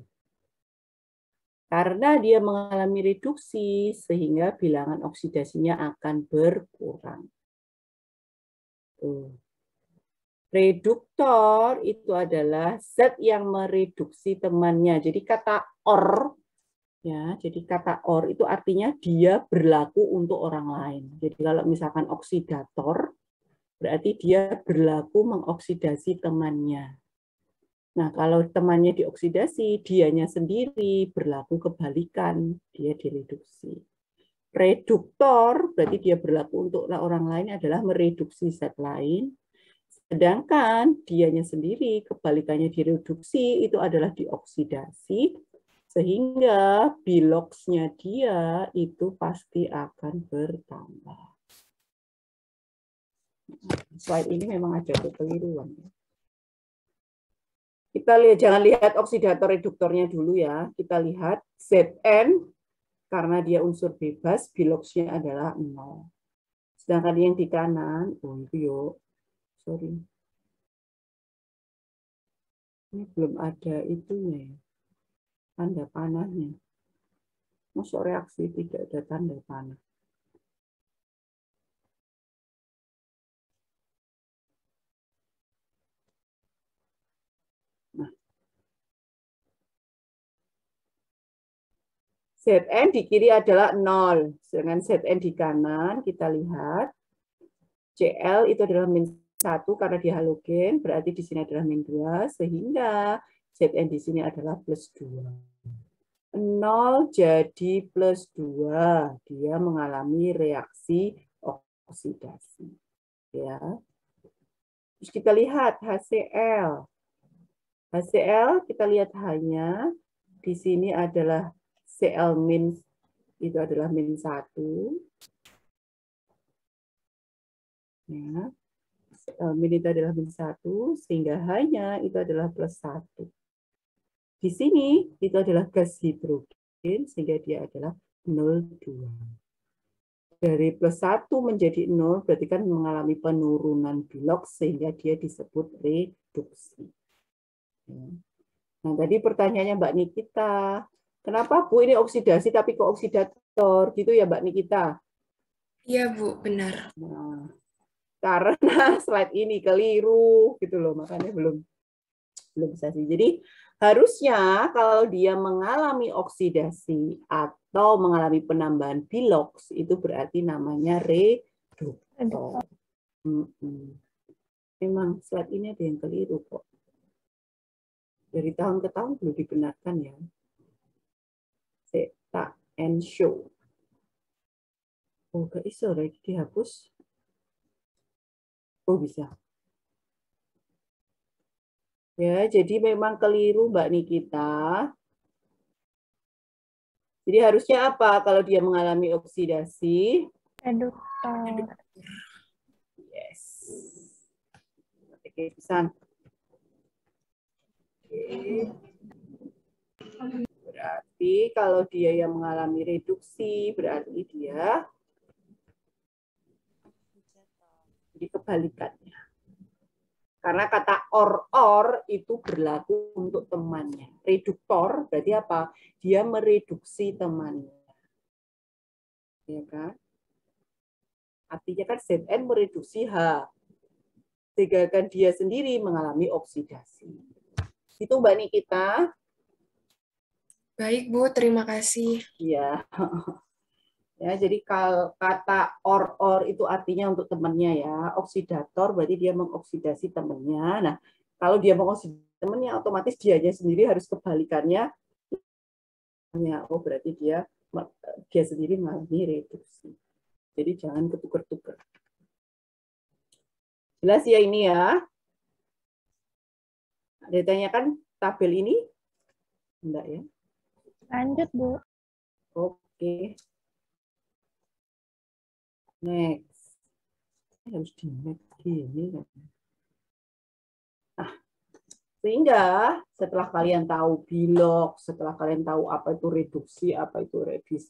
Karena dia mengalami reduksi, sehingga bilangan oksidasinya akan berkurang. Reduktor itu adalah zat yang mereduksi temannya. Jadi kata or, ya, jadi kata or itu artinya dia berlaku untuk orang lain. Jadi kalau misalkan oksidator, berarti dia berlaku mengoksidasi temannya. Nah, kalau temannya dioksidasi, dianya sendiri berlaku kebalikan, dia direduksi. Reduktor berarti dia berlaku untuk orang lain adalah mereduksi zat lain, sedangkan dianya sendiri kebalikannya direduksi itu adalah dioksidasi, sehingga biloxnya dia itu pasti akan bertambah. Slide ini memang ada kekeliruan. Kita lihat, jangan lihat oksidator reduktornya dulu ya. Kita lihat Zn, karena dia unsur bebas, biloxnya adalah 0. Sedangkan yang di kanan, oh itu yuk, sorry. Ini belum ada itunya ya. Tanda panahnya. Masuk reaksi tidak ada tanda panah. Nah. Zn di kiri adalah 0. Sedangkan Zn di kanan, kita lihat. Cl itu adalah -1 karena dia halogen, berarti di sini adalah -2, sehingga Zn di sini adalah +2. 0 jadi +2, dia mengalami reaksi oksidasi. Ya. Terus kita lihat HCl. HCl kita lihat hanya di sini adalah Cl- itu adalah -1. Ya. Cl- itu adalah -1, sehingga hanya itu adalah +1. Di sini itu adalah gas hidrogen, sehingga dia adalah 0,2. Dari +1 menjadi 0 berarti kan mengalami penurunan biloks sehingga dia disebut reduksi. Nah, tadi pertanyaannya Mbak Nikita, kenapa Bu ini oksidasi tapi kok oksidator gitu ya Mbak Nikita? Iya Bu, benar. Nah, karena slide ini keliru gitu loh, makanya belum bisa sih. Jadi harusnya kalau dia mengalami oksidasi atau mengalami penambahan biloks itu berarti namanya reduktor. Memang slide ini ada yang keliru kok. Dari tahun ke tahun belum dibenarkan ya. Set and show. Oh, gak bisa lagi dihapus. Oh, bisa. Ya, jadi memang keliru Mbak Nikita. Jadi harusnya apa kalau dia mengalami oksidasi? Reduktor. Yes. Oke, pesan. Oke. Berarti kalau dia yang mengalami reduksi, berarti dia jadi kebalikannya. Karena kata or itu berlaku untuk temannya. Reduktor berarti apa? Dia mereduksi temannya. Ya kan? Artinya kan Zn mereduksi H. Sehingga kan dia sendiri mengalami oksidasi. Itu Mbak Nikita. Baik Bu, terima kasih. Ya. Ya, jadi kalau kata or itu artinya untuk temannya ya. Oksidator berarti dia mengoksidasi temannya. Nah, kalau dia mengoksidasi temannya, otomatis dianya sendiri harus kebalikannya. Oh, berarti dia sendiri mengalami reduksi. Jadi jangan ketukar-tukar. Jelas ya ini ya? Ada ditanyakan tabel ini? Enggak ya? Lanjut, Bu. Oke. Next. Harus di next gini kan. Nah, sehingga setelah kalian tahu bilok, setelah kalian tahu apa itu reduksi, apa itu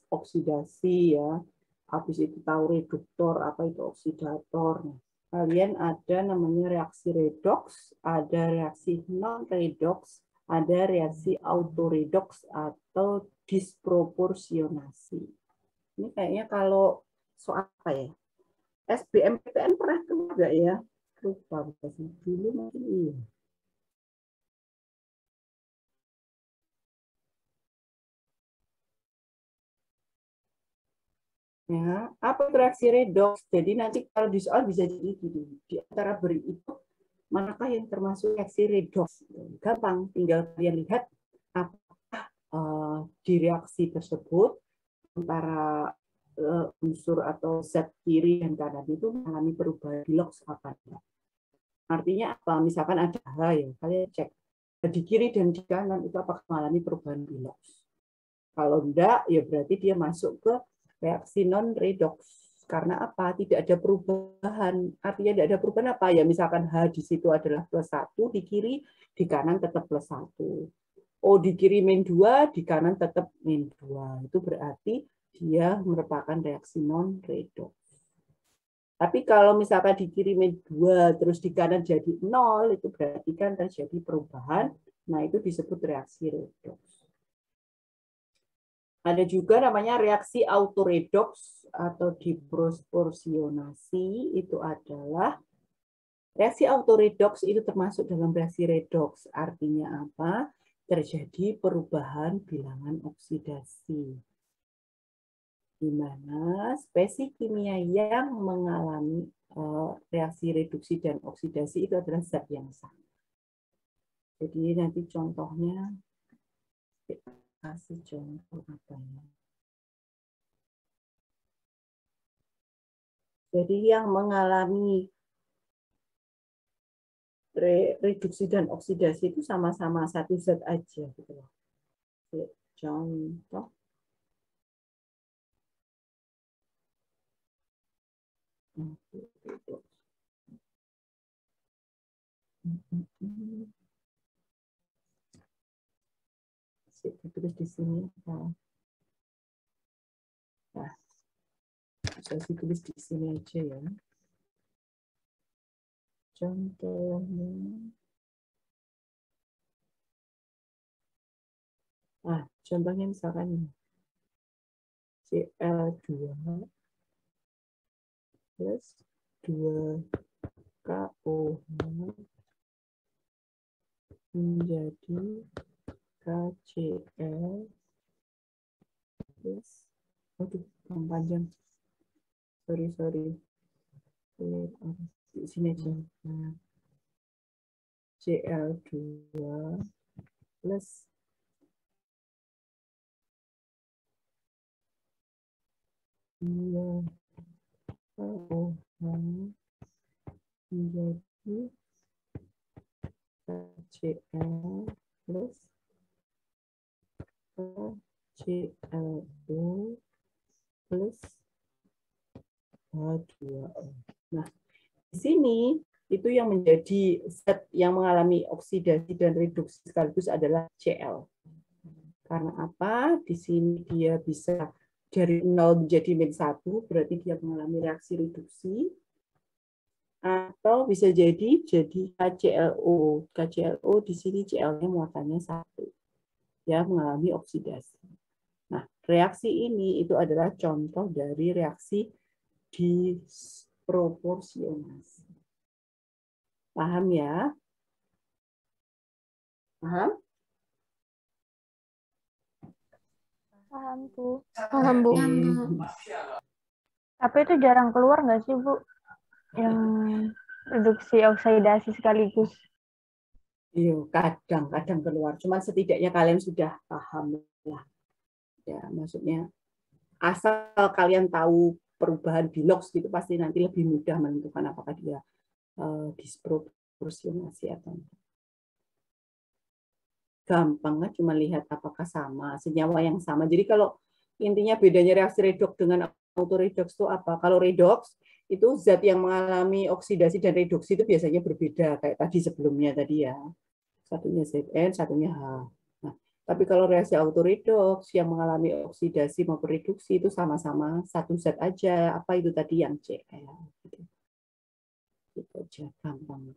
oksidasi ya, habis itu tahu reduktor, apa itu oksidator. Kalian ada namanya reaksi redoks, ada reaksi non-redoks, ada reaksi autoredoks atau disproporsionasi. Ini kayaknya kalau soal apa ya? SBMPTN pernah kenal nggak ya? Lupa dulu mungkin iya. Ya, apa reaksi redoks? Jadi nanti kalau di soal bisa jadi di antara beri itu manakah yang termasuk reaksi redoks? Gampang, tinggal kalian lihat apakah di reaksi tersebut antara unsur atau zat kiri dan kanan itu mengalami perubahan biloks apa enggak. Artinya apa? Misalkan ada H ya, kalian cek di kiri dan di kanan itu apakah mengalami perubahan biloks. Kalau enggak, ya berarti dia masuk ke reaksi non-redoks. Karena apa? Tidak ada perubahan. Artinya tidak ada perubahan apa? Ya misalkan H di situ adalah +1, di kiri, di kanan tetap +1. O di kiri -2, di kanan tetap -2. Itu berarti dia merupakan reaksi non-redoks. Tapi kalau misalkan di kiri -2, terus di kanan jadi 0, itu berarti kan terjadi perubahan. Nah, itu disebut reaksi redoks. Ada juga namanya reaksi autoredoks atau disproporsionasi. Itu adalah reaksi autoredoks itu termasuk dalam reaksi redoks. Artinya apa? Terjadi perubahan bilangan oksidasi. Di mana spesies kimia yang mengalami reaksi reduksi dan oksidasi itu adalah zat yang sama. Jadi nanti contohnya kasih contoh apa ya? Jadi yang mengalami reduksi dan oksidasi itu sama-sama satu zat aja gitu loh. Contoh Tulis di sini. Nah, saya tulis di sini aja ya. Contohnya. Nah, contohnya misalkan ini. CL2 plus 2KOH menjadi KCl plus, aduh, panjang. Sorry. Di sini aja. Nah, CL2 plus KOH menjadi KCl plus KClO plus H2O. Nah, di sini itu yang menjadi zat yang mengalami oksidasi dan reduksi sekaligus adalah Cl. Karena apa? Di sini dia bisa dari 0 menjadi -1, berarti dia mengalami reaksi reduksi. Atau bisa jadi KClO. KClO di sini Cl-nya muatannya 1. Ya, mengalami oksidasi. Nah, reaksi ini itu adalah contoh dari reaksi disproporsionasi. Paham ya? Paham? Paham, Bu. Paham, Bu. Tapi itu jarang keluar nggak sih, Bu? Yang reduksi oksidasi sekaligus. Iya, kadang-kadang keluar. Cuman setidaknya kalian sudah paham lah. Ya, maksudnya asal kalian tahu perubahan bilox gitu pasti nanti lebih mudah menentukan apakah dia disproporsionasi atau enggak. Gampang kan cuma lihat apakah sama senyawa yang sama. Jadi kalau intinya bedanya reaksi redoks dengan autoredoks itu apa? Kalau redoks itu zat yang mengalami oksidasi dan reduksi itu biasanya berbeda kayak tadi sebelumnya tadi ya. Satunya Zn, satunya H. Nah, tapi kalau reaksi autoredoks yang mengalami oksidasi maupun reduksi itu sama-sama satu zat aja. Apa itu tadi yang Cl? Itu aja gampang.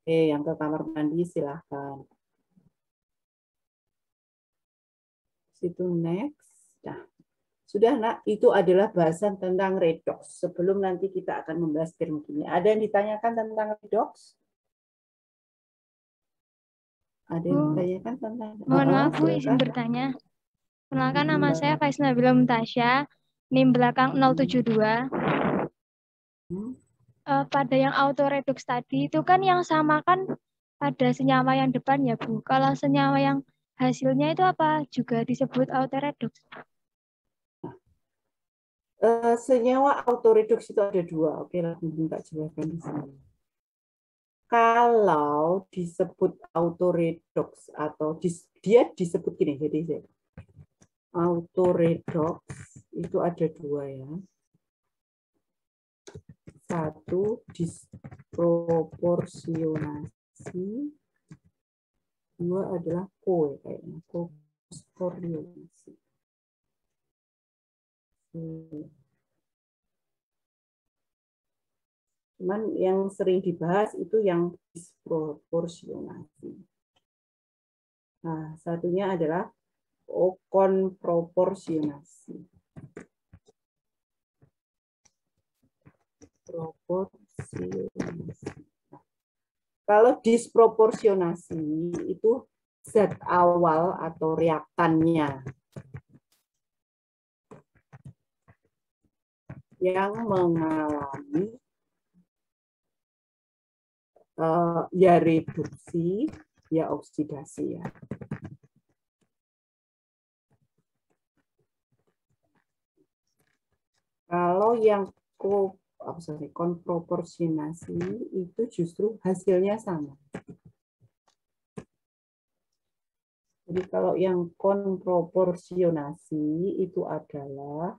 Oke, yang ke kamar mandi silahkan. Situ next. Nah, sudah nak, itu adalah bahasan tentang redoks. Sebelum nanti kita akan membahas termokimia. Ada yang ditanyakan tentang redoks? Ada yang ditanyakan tentang? Mohon maaf Bu, izin bertanya. Perkenalkan nama saya Kaisna Nabila Muntasya, NIM belakang 072. Pada yang autoredoks tadi itu kan yang sama kan pada senyawa yang depan ya Bu. Kalau senyawa yang hasilnya itu apa? Juga disebut autoredoks. Senyawa autoredoks itu ada dua. Oke, langsung minta jelaskan di sini. Kalau disebut autoredoks atau dia disebut gini, jadi autoredoks itu ada dua ya. Satu disproporsionasi, dua adalah kayaknya proporsionasi. Cuman yang sering dibahas itu yang disproporsionasi. Nah, satunya adalah konproporsionasi. Proporsionasi. Nah, kalau disproporsionasi itu zat awal atau reaktannya yang mengalami ya reduksi, ya oksidasi ya. Kalau yang konproporsionasi itu justru hasilnya sama. Jadi kalau yang konproporsionasi itu adalah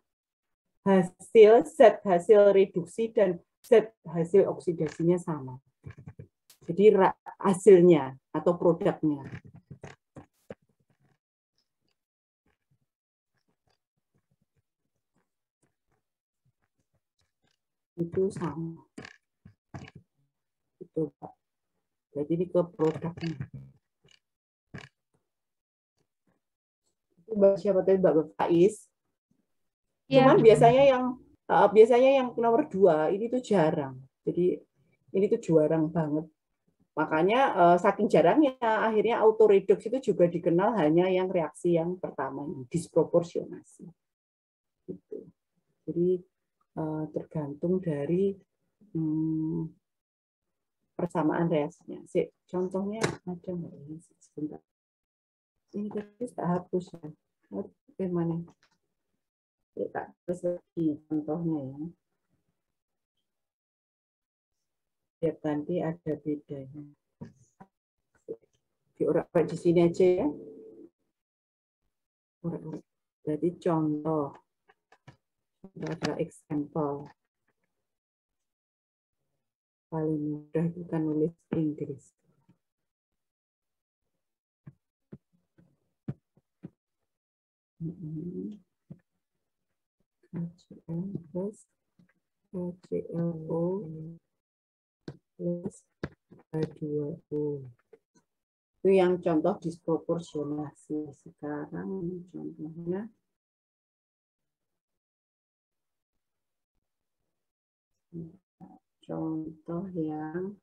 zat hasil reduksi dan zat hasil oksidasinya sama. Jadi hasilnya atau produknya. Itu sama. Itu Pak. Jadi ini ke produknya. Itu siapa tadi Mbak Faiz? Cuman biasanya yang nomor 2 ini tuh jarang. Jadi ini tuh jarang banget. Makanya saking jarangnya akhirnya autoredox itu juga dikenal hanya yang reaksi yang pertama ini, disproporsionasi. Gitu. Jadi tergantung dari persamaan reaksinya. Contohnya ada nggak ini? Sebentar. Ini tadi tak hapus ya. Bagaimana? Tak terus lagi contohnya ya. Biar nanti ada bedanya. Diurak di sini aja ya. Jadi contoh. Adalah example. Paling mudah kita nulis Inggris. HCl plus HClO plus H2O. Itu yang contoh disproporsionasi. Sekarang contohnya yang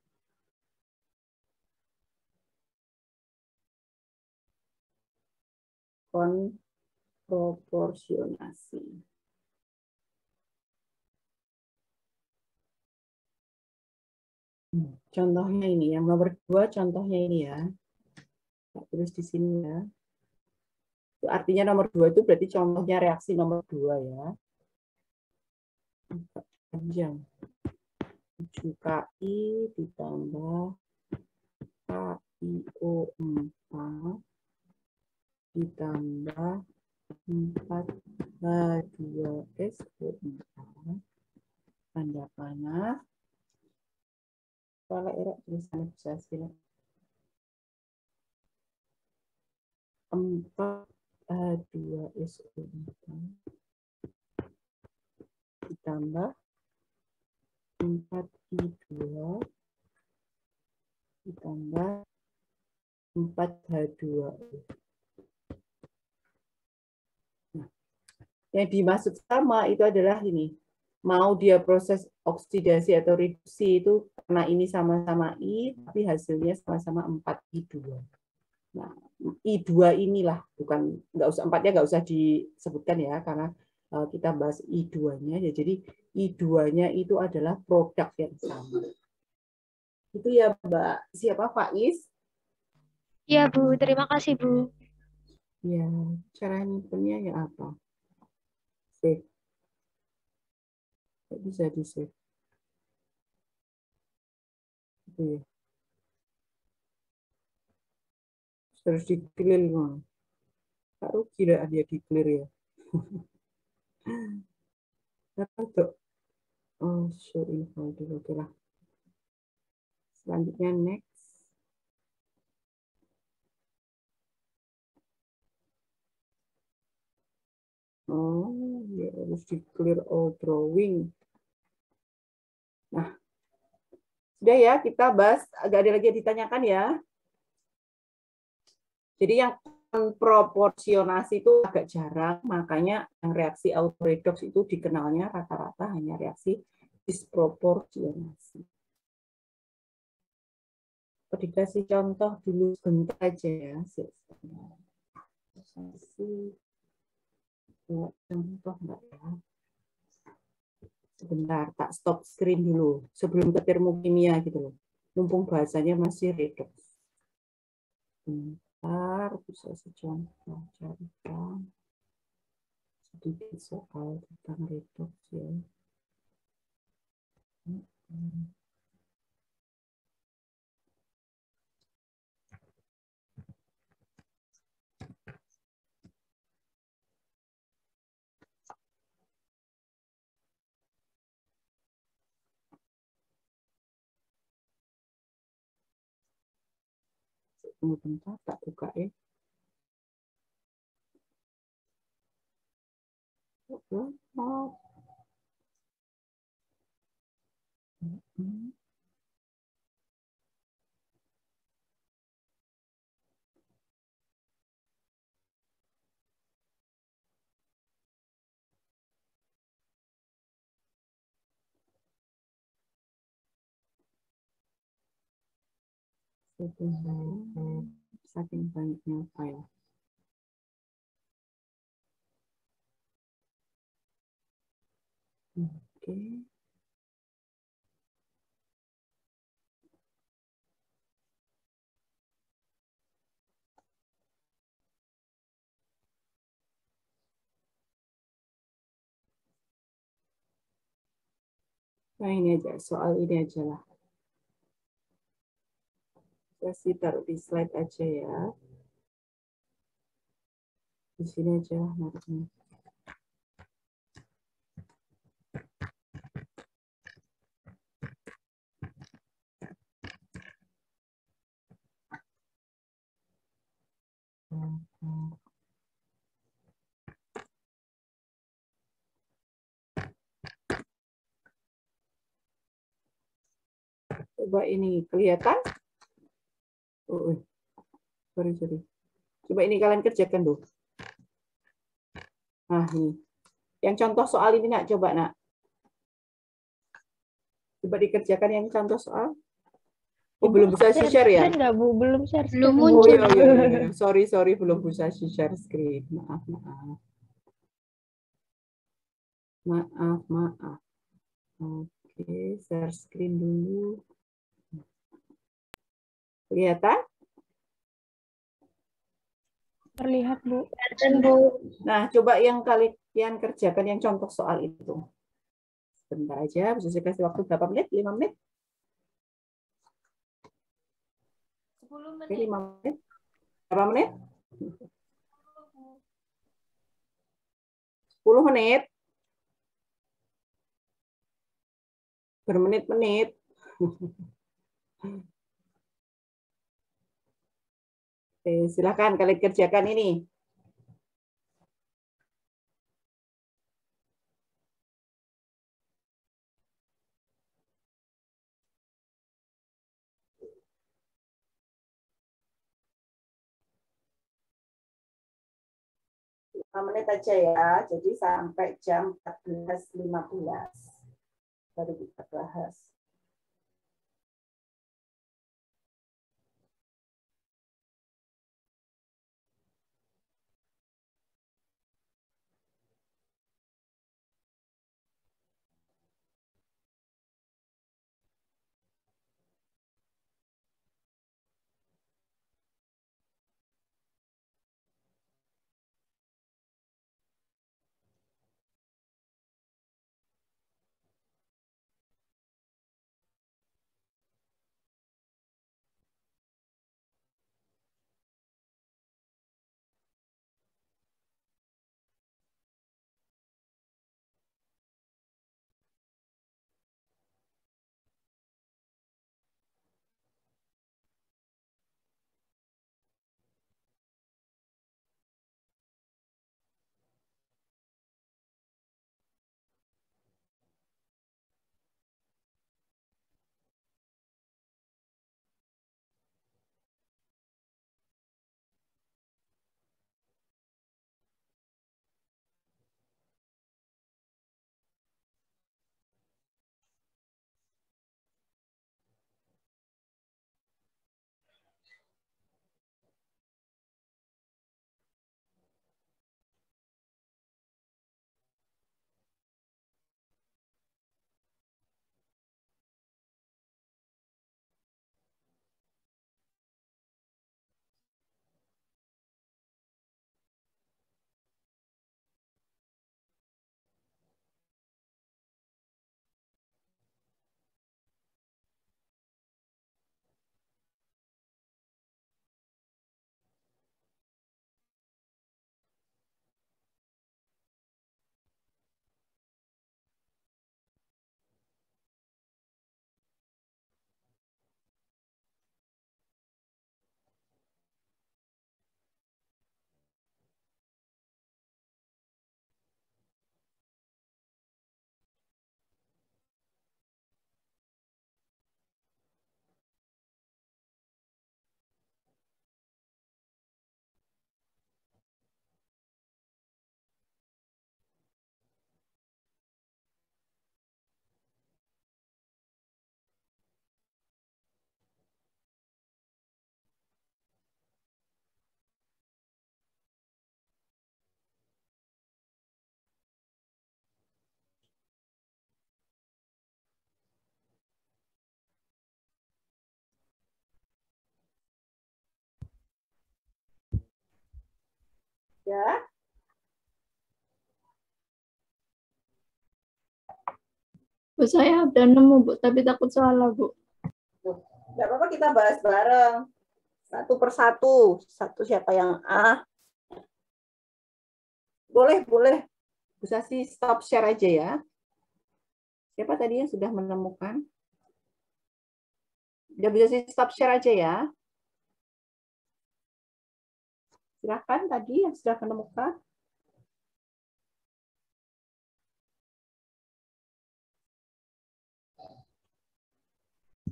konproporsionasi. Contohnya ini, yang nomor 2 contohnya ini ya. Tulis di sini ya. Itu artinya nomor 2 itu berarti contohnya reaksi nomor 2 ya. Panjang. 7Ki ditambah KiO4 ditambah 4H2SO4 tanda panah. Kalau erek tulisannya bisa hasil 4H2SO4 ditambah 4I2 ditambah 4H2O. Nah, yang dimaksud sama itu adalah ini. Mau dia proses oksidasi atau reduksi itu karena ini sama-sama I, tapi hasilnya sama-sama 4I2. Nah, I2 inilah, bukan nggak usah 4-nya nggak usah disebutkan ya, karena kita bahas I2-nya. Ya, jadi I2-nya itu adalah produk yang sama. Itu ya Mbak, siapa Faiz? Ya Bu, terima kasih Bu. Ya, cara nyimpennya ya apa? Save. Nggak bisa di save. Itu ya. Terus di clear loh. Tak rugi dah dia di clear ya. Untuk show info dulu, oke lah. Selanjutnya next. Oh, ya harus di clear all drawing. Nah, sudah ya, kita bahas, agak ada lagi yang ditanyakan ya. Jadi yang proporsionasi itu agak jarang, makanya yang reaksi autoredox itu dikenalnya rata-rata hanya reaksi disproporsionasi. Dikasih contoh dulu sebentar aja ya. Contoh enggak ya? Sebentar, tak stop screen dulu sebelum ke termokimia gitu loh. Mumpung bahasanya masih redox. Bentar, bisa secontoh carikan sedikit soal tentang redox ya. Tunggu bentar, tak buka ya. Saking banyaknya file. Oke. Nah ini aja, soal ini aja lah. Kasih taruh di slide aja ya. Di sini aja lah naruhnya. Coba ini kelihatan? Oh, sorry. Coba ini kalian kerjakan tuh. Nah, ini. Yang contoh soal ini nak, coba nak. Coba dikerjakan yang contoh soal. Oh, belum bisa share ya? Enggak, Bu. Belum share. Belum Oh, muncul. iya. Sorry, belum bisa share screen. Maaf. Oke, share screen dulu. Kelihatan? Terlihat, Bu. Nah, coba yang kalian kerjakan yang contoh soal itu. Sebentar aja, bisa saya kasih waktu berapa menit? 5 menit? 10 Oke, menit. 5 menit. Berapa menit? 10 menit. Bermenit-menit. Oke, silakan kalian kerjakan ini. Menit aja ya, jadi sampai jam 14.15 baru kita bahas. Ya, Bu, saya udah nemu, Bu, tapi takut salah, Bu. tuh. Nggak apa-apa kita bahas bareng. Satu persatu. Satu siapa yang A. Boleh, boleh. Bisa sih stop share aja ya. Siapa tadi yang sudah menemukan? Udah bisa sih stop share aja ya. Silahkan tadi yang sudah menemukan.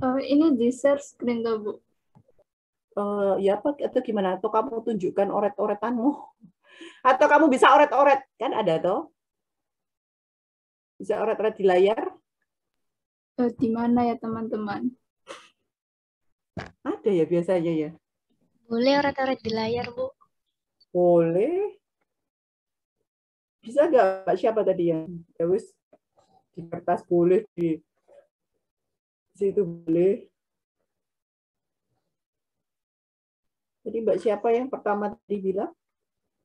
Ini di share screen tuh, Bu. Ya apa atau gimana? Atau kamu tunjukkan oret-oretanmu? Atau kamu bisa oret-oret? Kan ada toh? Bisa oret-oret di layar? Di mana ya, teman-teman? Ada ya biasanya ya. Boleh oret-oret di layar, Bu. Boleh. Bisa nggak siapa tadi yang ya wis di kertas boleh di situ boleh. Jadi Mbak siapa yang pertama tadi bilang?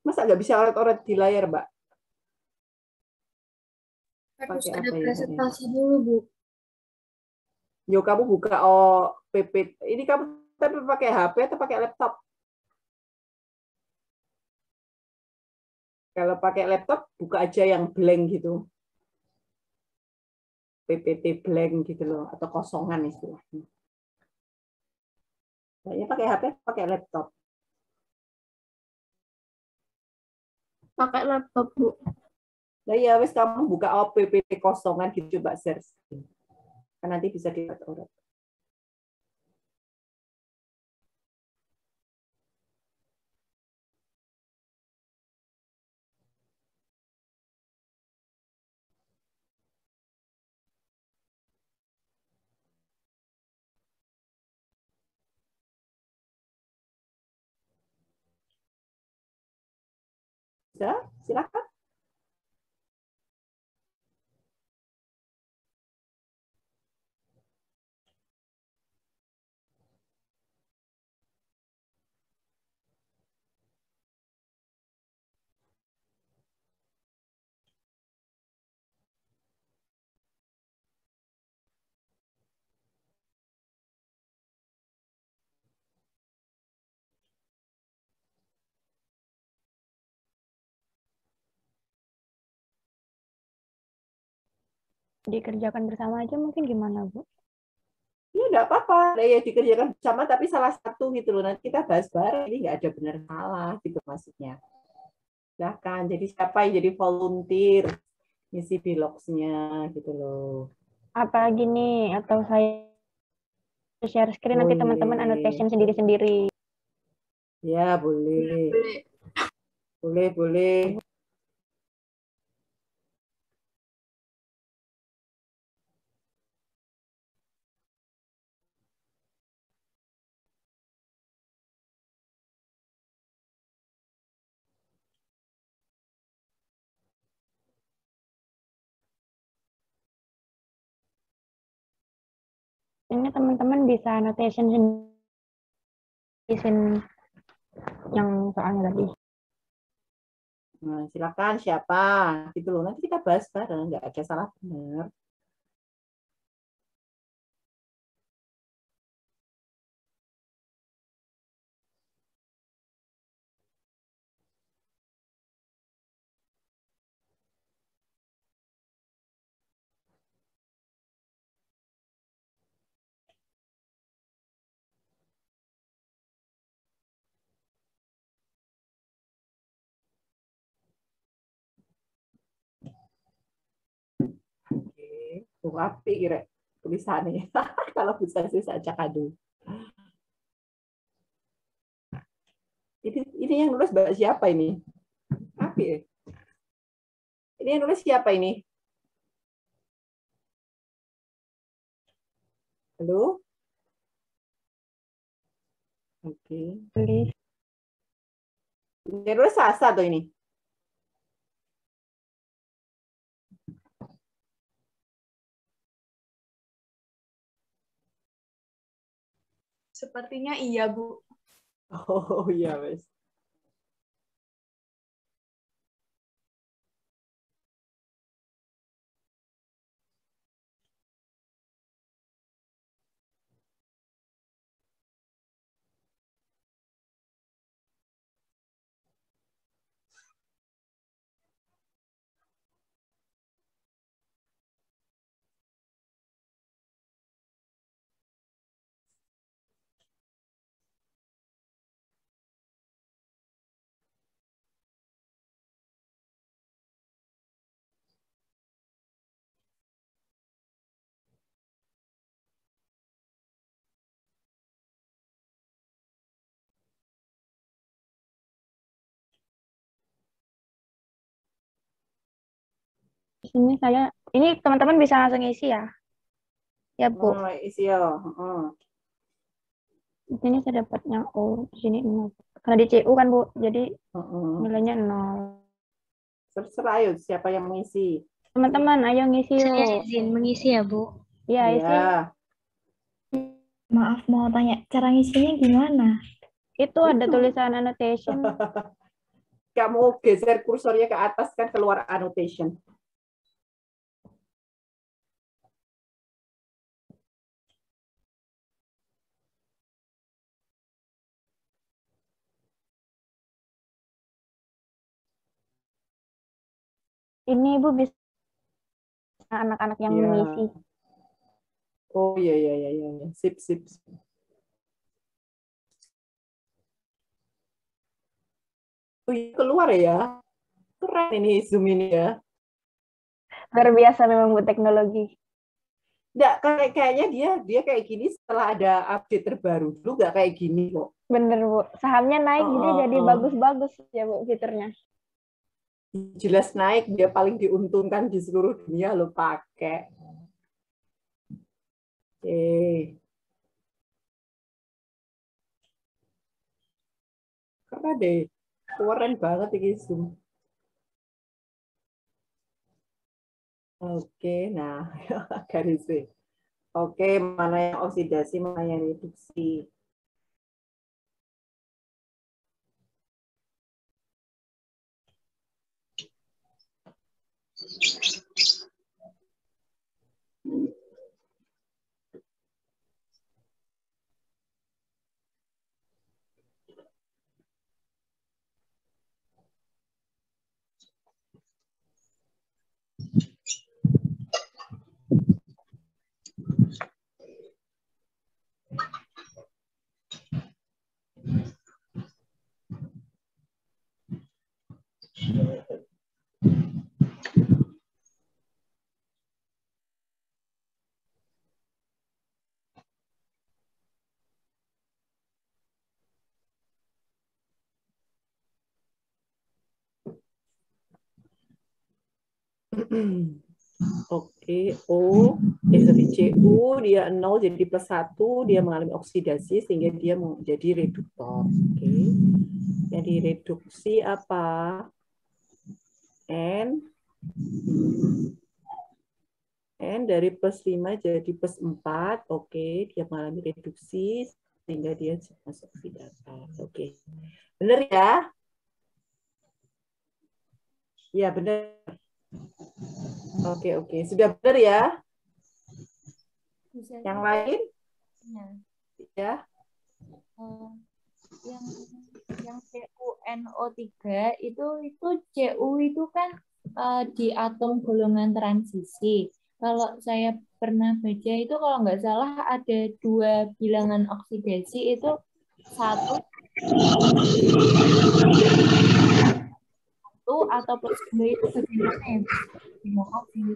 Masa nggak bisa oret-oret di layar, Mbak? Harus Pakai ada apa ya? presentasi dulu, Bu. Yo kamu buka PP. Ini kamu tapi pakai HP atau pakai laptop? Kalau pakai laptop buka aja yang blank gitu. PPT blank gitu loh atau kosongan istilahnya. Kayaknya pakai HP, pakai laptop. Pakai laptop, Bu. Nah ya wes kamu buka PPT kosongan gitu coba search. Kan nanti bisa dilihat. Bisa, silakan. Dikerjakan bersama aja mungkin gimana, Bu? Ya enggak apa-apa, ya dikerjakan bersama tapi salah satu gitu loh. Nanti kita bahas bareng, ini enggak ada benar salah gitu maksudnya. Silahkan, jadi siapa yang jadi volunteer ngisi vlogs-nya gitu loh. Apalagi nih, atau saya share screen nanti teman-teman annotation sendiri-sendiri. Ya, boleh. Boleh, boleh. Ini teman-teman bisa annotation sendiri yang soalnya tadi. Nah, silakan siapa gitu loh. Nanti kita bahas bareng, nggak ada salah benar. Oke, tuh api kira tulisannya. Kalau bisa sih saya cek adu. Ini yang nulis Mbak siapa ini? Api ya? Ini yang nulis siapa ini? Halo? Oke. Tulis. Ini yang nulis Sasa tuh ini. Sepertinya iya, Bu. Oh iya, wes. Ini teman-teman bisa langsung isi ya. Ya, Bu. Isi ya. Di sini saya dapatnya di sini 0. Karena di CU kan, Bu. Jadi nilainya 0. Terserah ayo siapa yang mengisi. Teman-teman, ayo ngisi yuk. Saya izin mengisi ya, Bu. Iya, isi. Maaf, mau tanya, cara ngisinya gimana? Itu ada tulisan annotation. Kamu geser kursornya ke atas kan keluar annotation. Ini Ibu bisa anak-anak yang mengisi. Oh iya. Sip. Oh, keluar ya. Keren ini Zoom ini ya. Luar biasa memang Bu teknologi. Enggak, kayaknya dia kayak gini setelah ada update terbaru. Dulu nggak kayak gini kok. Bener Bu. Sahamnya naik jadi bagus-bagus ya Bu fiturnya. Jelas naik, dia paling diuntungkan di seluruh dunia lo pakai. Karena deh, keren banget ini Zoom. Oke, nah garisnya. Oke, mana yang oksidasi, mana yang reduksi. Oke, CU dia 0 jadi plus 1, dia mengalami oksidasi sehingga dia menjadi reduktor. Oke. Jadi reduksi apa? N dari plus 5 jadi plus 4. Oke, dia mengalami reduksi sehingga dia masuk oksidator. Oke. Benar ya? Ya, benar. Oke. Sudah benar ya? Bisa yang lain? Ya. Yang CuNO3 itu Cu itu kan di atom golongan transisi. Kalau saya pernah baca itu kalau nggak salah ada 2 bilangan oksidasi itu 1 atau plus 2 itu bagaimana ya? Maaf ini.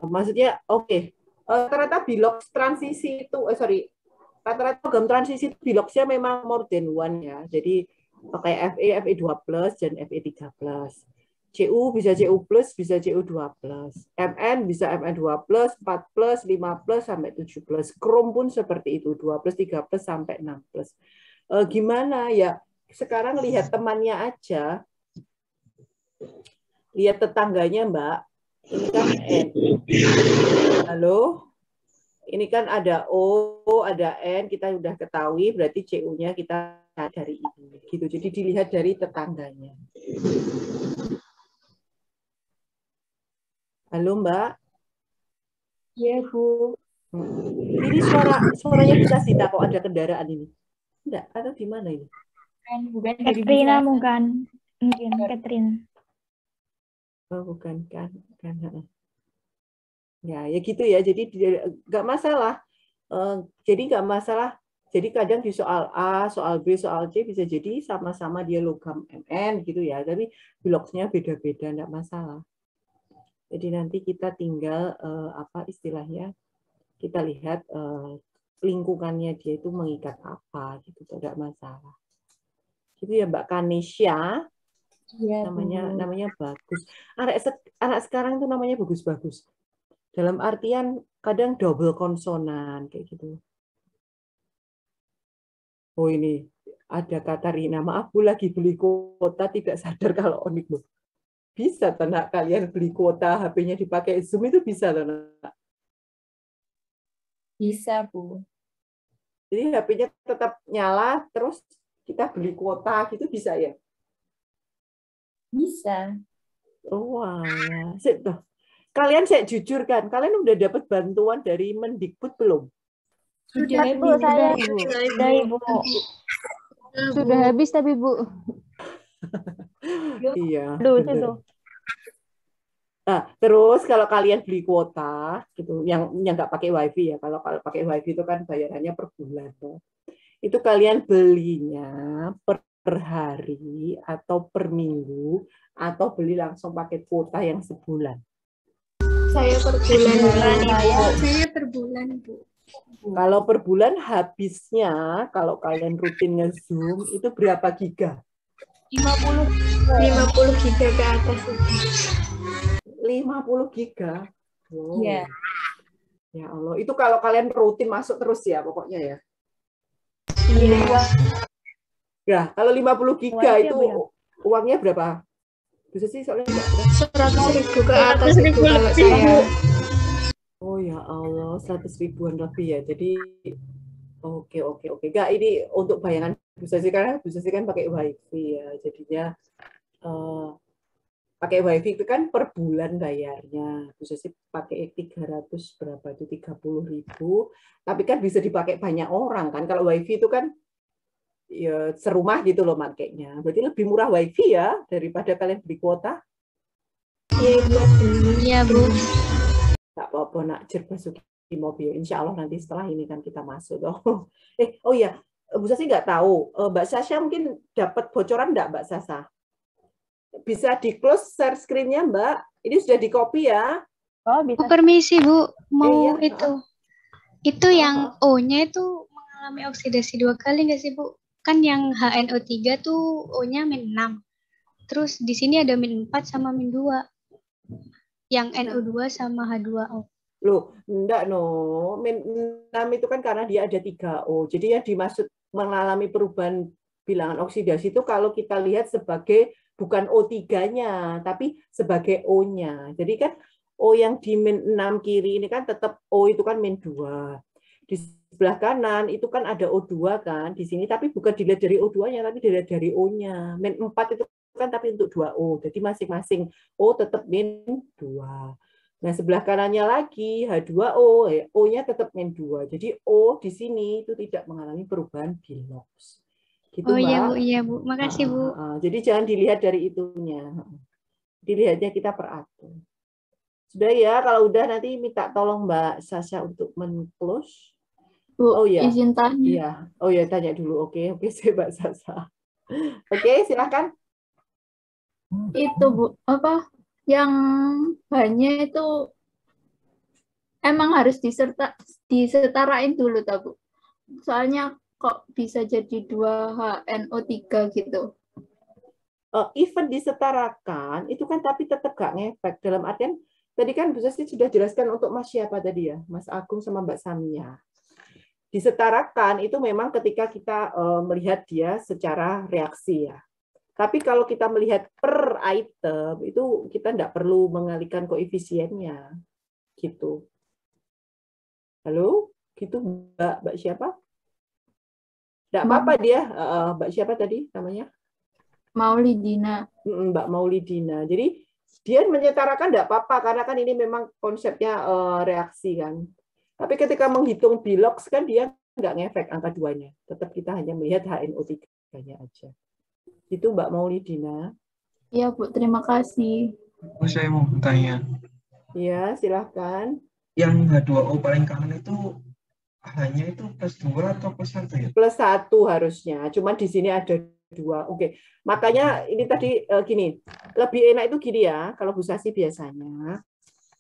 Maksudnya oke. Ternyata bilox transisi itu rata-rata program transisi itu biloxnya memang more than one ya. Jadi pakai Fe2+, dan Fe3+. Cu bisa Cu+, bisa Cu2+. Mn bisa Mn2+, 4+, 5+, sampai 7+. Krom pun seperti itu, 2+, 3+, sampai 6+. Gimana ya? Sekarang lihat temannya aja. Lihat tetangganya, Mbak. Ini kan N. Halo? Ini kan ada O, ada N, kita sudah ketahui, berarti CU-nya kita dari ini. Gitu. Jadi dilihat dari tetangganya. Halo, Mbak? Iya, Bu. Ini suaranya bisa sih, kok ada kendaraan ini. Enggak, atau di mana ini? Bukan Katrina bukan. Mungkin Catherine. Oh, bukan kan. Ya gitu ya. Jadi nggak masalah. Jadi nggak masalah. Jadi kadang di soal A, soal B, soal C bisa jadi sama-sama dia logam Mn gitu ya. Tapi bloknya beda-beda, nggak masalah. Jadi nanti kita tinggal apa istilahnya? Kita lihat lingkungannya dia itu mengikat apa gitu, nggak masalah. Gitu ya Mbak Kanisha. Iya, Bu. Namanya bagus. Anak sekarang tuh namanya bagus-bagus. Dalam artian kadang double konsonan kayak gitu. Oh ini ada kata Rina, maaf Bu lagi beli kuota tidak sadar kalau on itu. Bisa tuh nak kalian beli kuota HP-nya dipakai Zoom itu bisa loh nak. Bisa, Bu. Jadi HP-nya tetap nyala terus kita beli kuota gitu bisa ya? Bisa. Oh, walah. Kalian saya jujur kan, kalian udah dapat bantuan dari Mendikbud belum? Sudah, Bu, saya sudah Ibu. Sudah habis tapi Bu. Iya. Aduh, bener. itu. Nah, terus kalau kalian beli kuota gitu, yang nggak pakai wifi ya, kalau pakai wifi itu kan bayarannya per bulan tuh. Itu kalian belinya per hari atau per minggu atau beli langsung paket kuota yang sebulan. Saya per bulan. Saya per bulan, Bu. Kalau per bulan habisnya kalau kalian rutin nge-Zoom itu berapa giga? 50 giga ke atas. 50 giga. Wow. Iya. Ya Allah, itu kalau kalian rutin masuk terus ya pokoknya ya. Iya. Ya, kalau 50 giga Wifi itu apa ya? uangnya berapa? Bisa sih soalnya enggak. 100.000 ke atas itu kalau saya. Oh ya Allah, 100 ribuan lebih ya. Jadi oke. Enggak, ini untuk bayangan Bu Sasi karena Bu Sasi kan pakai wifi ya. Jadinya pakai wifi itu kan per bulan bayarnya. Bu Sasi pakai 300 berapa itu 30.000. Tapi kan bisa dipakai banyak orang kan. Kalau wifi itu kan ya serumah gitu loh makanya. Berarti lebih murah wifi ya daripada kalian beli kuota. Iya, Bu. Tak apa-apa nak masuk di mobil. Insya Allah nanti setelah ini kan kita masuk. Oh iya, Bu Sasi nggak tahu. Mbak Sasha mungkin dapat bocoran nggak Mbak Sasha? Bisa di close share screen-nya Mbak. Ini sudah di copy ya. Oh, bisa. Bu, permisi, Bu. Mau Iya. Itu yang O-nya itu mengalami oksidasi 2 kali nggak sih, Bu? Kan yang HNO3 tuh O-nya -6. Terus di sini ada -4 sama -2. Yang NO2 sama H2O. Loh, enggak no. -6 itu kan karena dia ada 3O. Jadi yang dimaksud mengalami perubahan bilangan oksidasi itu kalau kita lihat sebagai bukan O3-nya, tapi sebagai O-nya. Jadi kan O yang di -6 kiri ini kan tetap O itu kan -2. Di sebelah kanan itu kan ada O2 kan di sini, tapi bukan dilihat dari O2-nya, tapi dilihat dari O-nya. -4 itu kan tapi untuk 2O. Jadi masing-masing O tetap -2. Nah, sebelah kanannya lagi H2O, O-nya tetap -2. Jadi O di sini itu tidak mengalami perubahan bilox. Gitu, Oh iya, Mbak. Bu. Iya, Bu. Makasih, Bu. Jadi jangan dilihat dari itunya. Dilihatnya kita per atom. Sudah ya, kalau udah nanti minta tolong Mbak Sasha untuk men-close. Bu, Oh ya. izin tanya. Iya. Oh ya, tanya dulu. Oke, saya Mbak Sasha. Oke, silakan. Itu Bu, apa yang hanya itu emang harus disetarain dulu tak Bu? Soalnya kok bisa jadi 2HNO3 gitu. Even disetarakan, itu kan tapi tetap gak ngefek. Dalam artian, tadi kan Bu Sasti sudah jelaskan untuk Mas siapa tadi ya? Mas Agung sama Mbak Samia. Disetarakan itu memang ketika kita melihat dia secara reaksi ya. Tapi kalau kita melihat per item, itu kita tidak perlu mengalihkan koefisiennya. Gitu. Halo? Gitu Mbak siapa? Tidak apa-apa dia. Mbak siapa tadi namanya? Maulidina. Mbak Maulidina. Jadi dia menyetarakan tidak apa-apa karena kan ini memang konsepnya reaksi kan. Tapi ketika menghitung bilox kan dia nggak ngefek angka 2-nya. Tetap kita hanya melihat HNO3-nya aja. Itu Mbak Maulidina. Iya Bu, terima kasih. Oh, saya mau bertanya. Iya, silahkan. Yang H2O paling kanan itu hanya itu +2 atau +1 ya? +1 harusnya. Cuman di sini ada 2. Oke. Makanya ini tadi gini, lebih enak itu gini ya, kalau Bu Sasi biasanya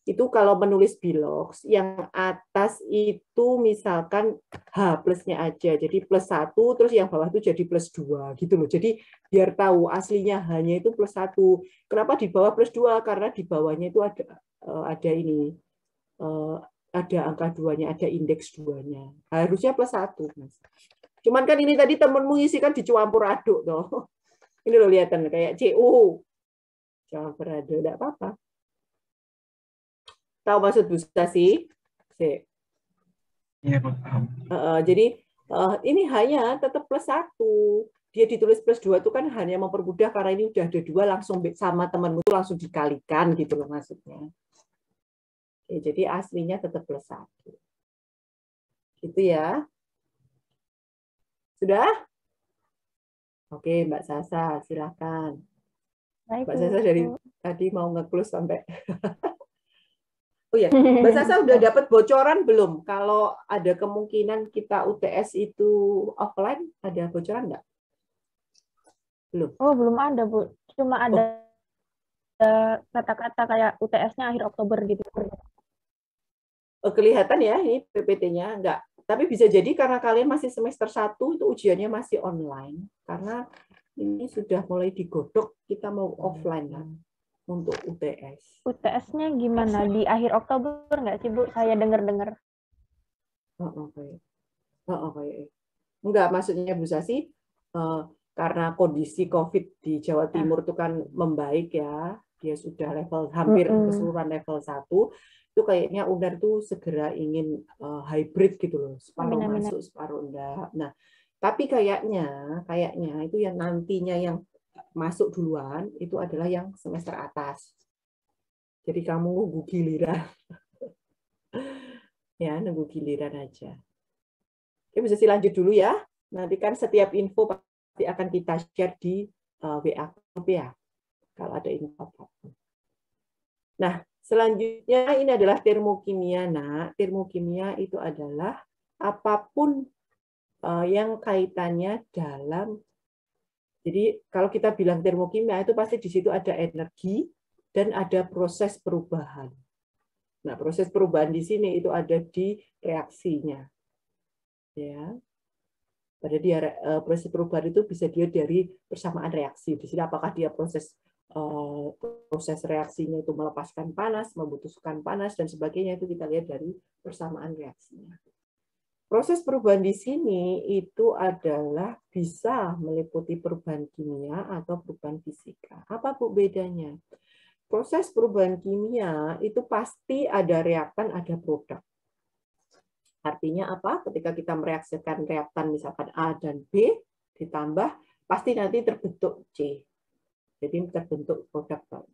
Itu kalau menulis bilox, yang atas itu misalkan H plusnya aja, jadi +1, terus yang bawah itu jadi +2 gitu loh. Jadi biar tahu aslinya hanya itu +1. Kenapa di bawah +2? Karena di bawahnya itu ada ini, ada angka 2-nya, ada indeks 2-nya. Harusnya +1, Mas. Cuman kan ini tadi temenmu isi kan dicampur aduk toh. Ini loh lihatan kayak CU. Campur aduk, enggak apa-apa. Tahu maksud Bu Sasi? Iya, Bu, paham. Jadi ini hanya tetap +1. Dia ditulis +2 itu kan hanya mempermudah karena ini udah ada 2 langsung sama temanmu itu langsung dikalikan gitu loh maksudnya. Oke, jadi aslinya tetap +1. Gitu ya. Sudah? Oke, Mbak Sasa, silakan. Baik, Mbak Sasa Bu. dari tadi mau nge-close sampai oh ya, Mbak Sasa udah dapat bocoran belum? Kalau ada kemungkinan kita UTS itu offline, ada bocoran nggak? Belum. Oh, belum ada, Bu. Cuma ada kata-kata kayak UTS-nya akhir Oktober gitu. Kelihatan ya ini PPT-nya enggak. Tapi bisa jadi karena kalian masih semester 1 itu ujiannya masih online. Karena ini sudah mulai digodok, kita mau offline kan untuk UTS. UTS-nya gimana? Di akhir Oktober nggak sih, Bu? Saya dengar-dengar. Enggak, maksudnya Bu Sasi, karena kondisi COVID di Jawa Timur itu kan membaik ya, dia sudah level hampir keseluruhan level 1, itu kayaknya UNER tuh segera ingin hybrid gitu loh, separuh masuk, separuh enggak. Nah, tapi kayaknya itu yang nantinya yang masuk duluan itu adalah yang semester atas. Jadi kamu nunggu giliran. Ya, nunggu giliran aja. Oke, bisa lanjut dulu ya. Nanti kan setiap info pasti akan kita share di WA ya. Kalau ada info apapun. Nah, selanjutnya ini adalah termokimia. Nah, termokimia itu adalah apapun yang kaitannya dalam. Jadi kalau kita bilang termokimia itu pasti di situ ada energi dan ada proses perubahan. Nah, proses perubahan di sini itu ada di reaksinya. Ya. Pada dia proses perubahan itu bisa dia dari persamaan reaksi. Di sini apakah dia proses reaksinya itu melepaskan panas, memutuskan panas dan sebagainya, itu kita lihat dari persamaan reaksinya. Proses perubahan di sini itu adalah bisa meliputi perubahan kimia atau perubahan fisika. Apa Bu bedanya? Proses perubahan kimia itu pasti ada reaktan, ada produk. Artinya apa? Ketika kita mereaksikan reaktan misalkan A dan B ditambah, pasti nanti terbentuk C. Jadi terbentuk produk baru.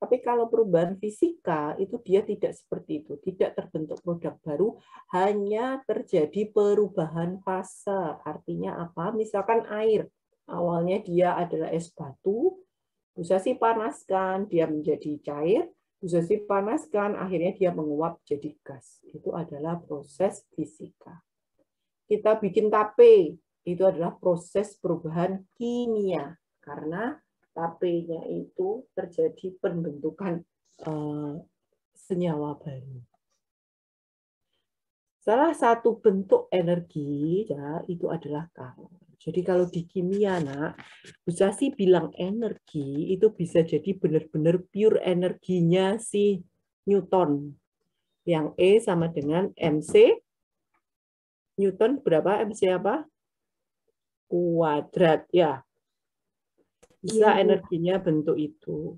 Tapi kalau perubahan fisika itu dia tidak seperti itu, tidak terbentuk produk baru, hanya terjadi perubahan fase. Artinya apa? Misalkan air, awalnya dia adalah es batu, bisa sih panaskan, dia menjadi cair, bisa sih panaskan, akhirnya dia menguap jadi gas. Itu adalah proses fisika. Kita bikin tape, itu adalah proses perubahan kimia, karena tapenya itu terjadi pembentukan senyawa baru. Salah satu bentuk energi ya itu adalah kalor. Jadi kalau di kimia, Nak, bisa sih bilang energi itu bisa jadi benar-benar pure energinya si Newton. Yang E sama dengan MC. Newton berapa? MC apa? Kuadrat ya. Bisa energinya bentuk itu.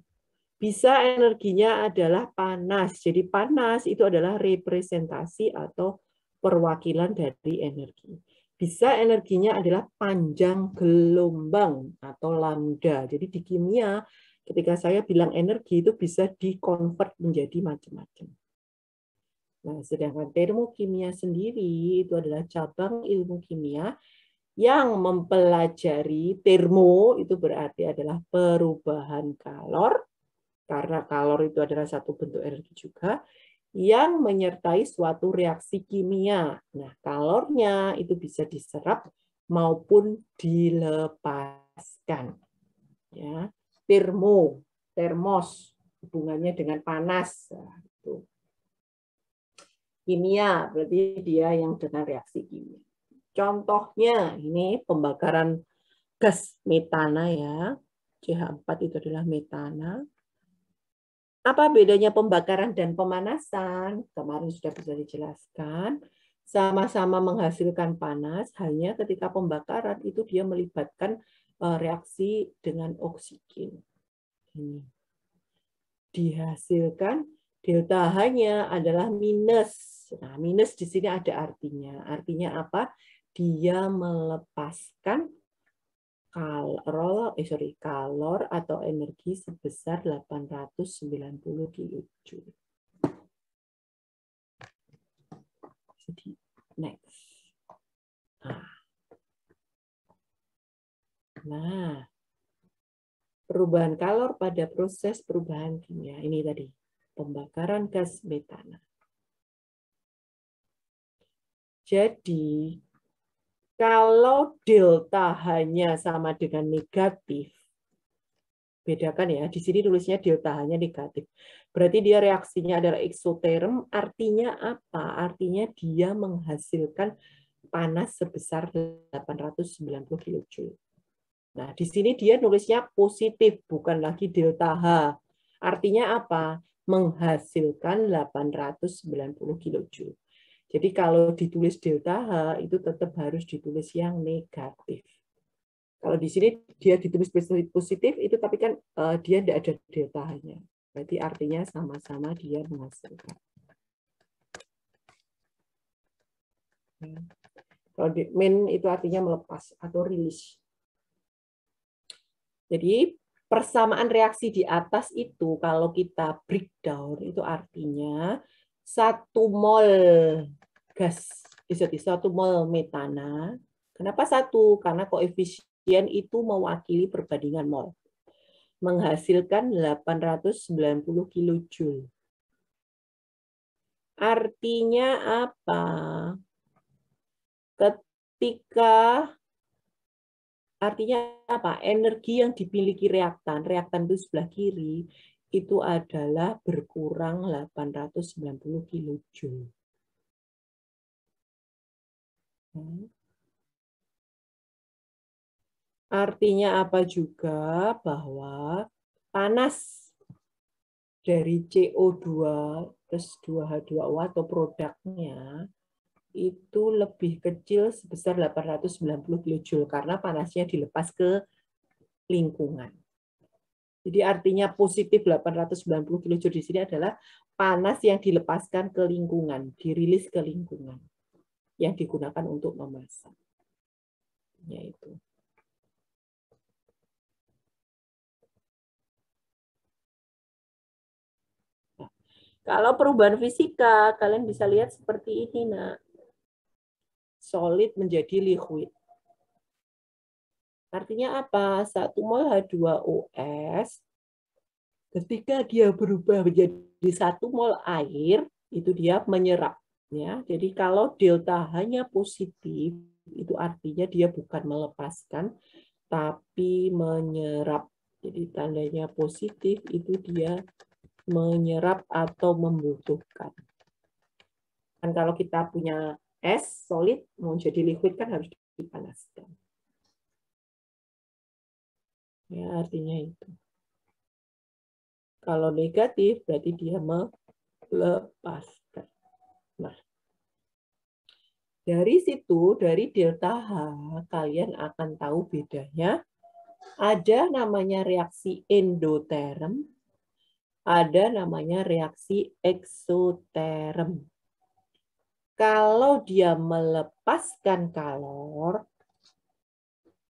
Bisa energinya adalah panas. Jadi panas itu adalah representasi atau perwakilan dari energi. Bisa energinya adalah panjang gelombang atau lambda. Jadi di kimia ketika saya bilang energi itu bisa dikonvert menjadi macam-macam. Nah, sedangkan termokimia sendiri itu adalah cabang ilmu kimia yang mempelajari termo, itu berarti adalah perubahan kalor, karena kalor itu adalah satu bentuk energi juga, yang menyertai suatu reaksi kimia. Nah, kalornya itu bisa diserap maupun dilepaskan. Ya, termos, hubungannya dengan panas. Nah, itu. kimia, berarti dia yang dengan reaksi kimia. Contohnya ini pembakaran gas metana ya. CH4 itu adalah metana. Apa bedanya pembakaran dan pemanasan? Kemarin sudah bisa dijelaskan. Sama-sama menghasilkan panas, hanya ketika pembakaran itu dia melibatkan reaksi dengan oksigen. Ini. Dihasilkan delta H-nya adalah minus. Nah, minus di sini ada artinya. Artinya apa? Dia melepaskan kalor atau energi sebesar 890 kilojoule. Jadi, next. Nah, perubahan kalor pada proses perubahan kimia. Ini tadi, pembakaran gas metana. Jadi, kalau delta H-nya sama dengan negatif, bedakan ya, di sini tulisnya delta H-nya negatif. Berarti dia reaksinya adalah eksoterm, artinya apa? Artinya dia menghasilkan panas sebesar 890 kilojoule. Nah, di sini dia nulisnya positif, bukan lagi delta H. Artinya apa? Menghasilkan 890 kilojoule. Jadi kalau ditulis delta H, itu tetap harus ditulis yang negatif. Kalau di sini dia ditulis positif, itu tapi kan dia tidak ada delta H-nya. Berarti artinya sama-sama dia menghasilkan. Kalau min itu artinya melepas atau rilis. Jadi persamaan reaksi di atas itu kalau kita breakdown itu artinya 1 mol gas, 1 mol metana. Kenapa 1? Karena koefisien itu mewakili perbandingan mol. Menghasilkan 890 kilojoule. Artinya apa? Artinya apa? Energi yang dimiliki reaktan itu sebelah kiri, itu adalah berkurang 890 kilojoule. Artinya apa juga? Bahwa panas dari CO2 plus 2H2O atau produknya itu lebih kecil sebesar 890 kilojoule karena panasnya dilepas ke lingkungan. Jadi artinya positif 890 kilojoule di sini adalah panas yang dilepaskan ke lingkungan, dirilis ke lingkungan yang digunakan untuk memasak. Yaitu. Nah, kalau perubahan fisika, kalian bisa lihat seperti ini, nak. Solid menjadi liquid. Artinya apa? 1 mol H2OS ketika dia berubah menjadi 1 mol air, itu dia menyerap. Ya, jadi kalau delta H-nya positif, itu artinya dia bukan melepaskan, tapi menyerap. Jadi tandanya positif itu dia menyerap atau membutuhkan. Dan kalau kita punya es, solid, mau jadi liquid kan harus dipanaskan. Ya, artinya itu. Kalau negatif, berarti dia melepaskan. Nah, dari situ, dari delta H, kalian akan tahu bedanya. Ada namanya reaksi endoterm, ada namanya reaksi eksoterm. Kalau dia melepaskan kalor,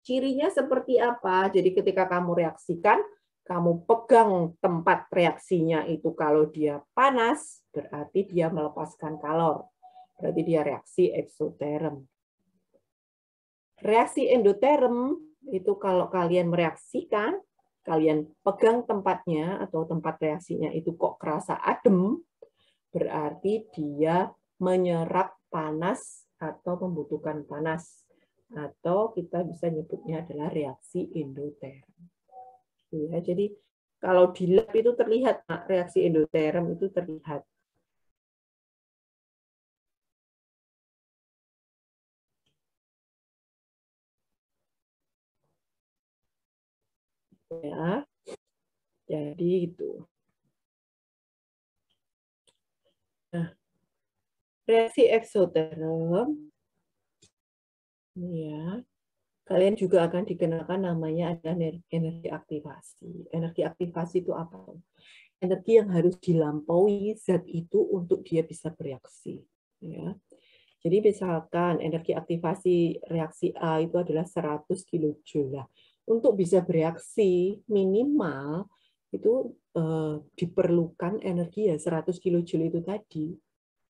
cirinya seperti apa? Jadi ketika kamu reaksikan, kamu pegang tempat reaksinya itu kalau dia panas, berarti dia melepaskan kalor. Berarti dia reaksi eksoterm. Reaksi endoterm itu kalau kalian mereaksikan, kalian pegang tempatnya atau tempat reaksinya itu kok kerasa adem, berarti dia menyerap panas atau membutuhkan panas. Atau kita bisa nyebutnya adalah reaksi endoterm. Ya, jadi kalau di lab itu terlihat reaksi endoterm itu terlihat. Jadi itu. Nah, reaksi eksoterm, ya, kalian juga akan dikenakan namanya adalah energi aktivasi. Energi aktivasi itu apa? Energi yang harus dilampaui zat itu untuk dia bisa bereaksi. Ya. Jadi misalkan energi aktivasi reaksi A itu adalah 100 kJ. Untuk bisa bereaksi minimal itu diperlukan energi ya 100 kJ itu tadi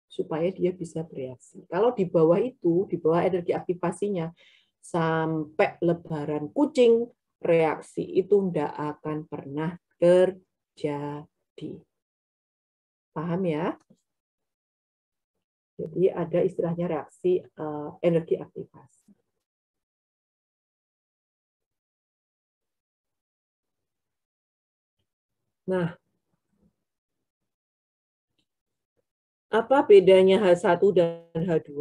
supaya dia bisa bereaksi. Kalau di bawah itu, di bawah energi aktivasinya sampai lebaran kucing, reaksi itu tidak akan pernah terjadi. Paham ya? Jadi ada istilahnya reaksi energi aktivasi. Nah, apa bedanya H1 dan H2?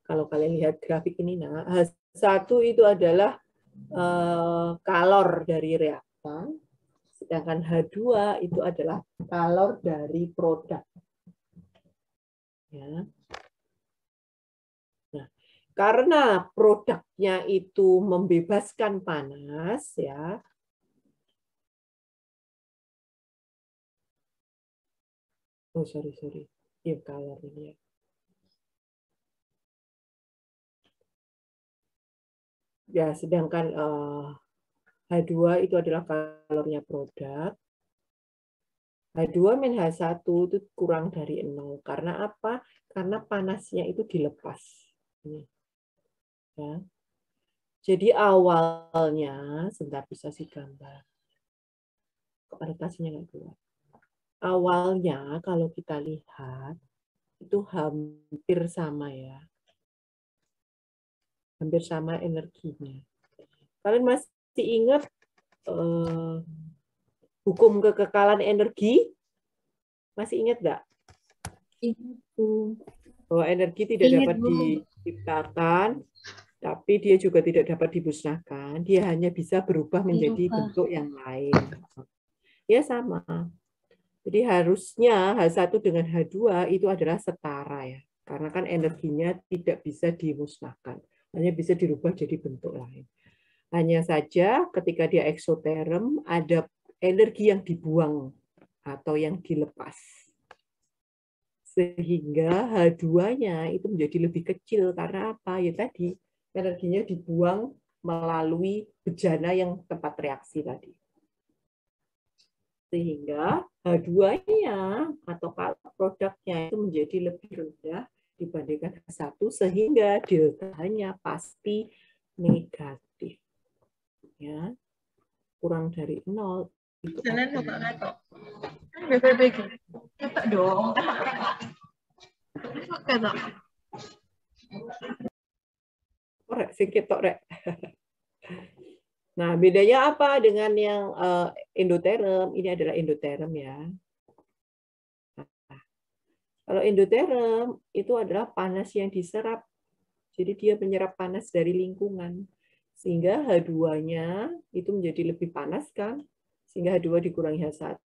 Kalau kalian lihat grafik ini, nah, H1 itu adalah kalor dari reaktan, sedangkan H2 itu adalah kalor dari produk. Ya. Nah, karena produknya itu membebaskan panas, ya. Oh, sorry. Ya, kalor ini ya. Ya, sedangkan H2 itu adalah kalornya produk. H2 min H1 itu kurang dari 0. Karena apa? Karena panasnya itu dilepas. Ini. Ya. Jadi awalnya, sebentar bisa sih gambar. Kepadatan nggak keluar. Awalnya kalau kita lihat, itu hampir sama ya. Hampir sama energinya. Kalian masih ingat hukum kekekalan energi? Masih ingat nggak? Ingat, Bu. Bahwa energi tidak dapat diciptakan, tapi dia juga tidak dapat dimusnahkan. Dia hanya bisa berubah menjadi bentuk yang lain. Ya sama. Jadi harusnya H1 dengan H2 itu adalah setara ya. Karena kan energinya tidak bisa dimusnahkan. Hanya bisa dirubah jadi bentuk lain. Hanya saja ketika dia eksoterm ada energi yang dibuang atau yang dilepas. Sehingga H2-nya itu menjadi lebih kecil. Karena apa? Ya tadi, energinya dibuang melalui bejana yang tempat reaksi tadi. Sehingga H2-nya atau produknya itu menjadi lebih rendah dibandingkan H1 sehingga deltanya pasti negatif. Ya. Kurang dari 0 itu dong. Rek, sing ketok rek. Nah, bedanya apa dengan yang endoterm? Ini adalah endoterm ya. Nah, kalau endoterm itu adalah panas yang diserap. Jadi dia menyerap panas dari lingkungan. Sehingga H2-nya itu menjadi lebih panas kan? Sehingga H2 dikurangi H1,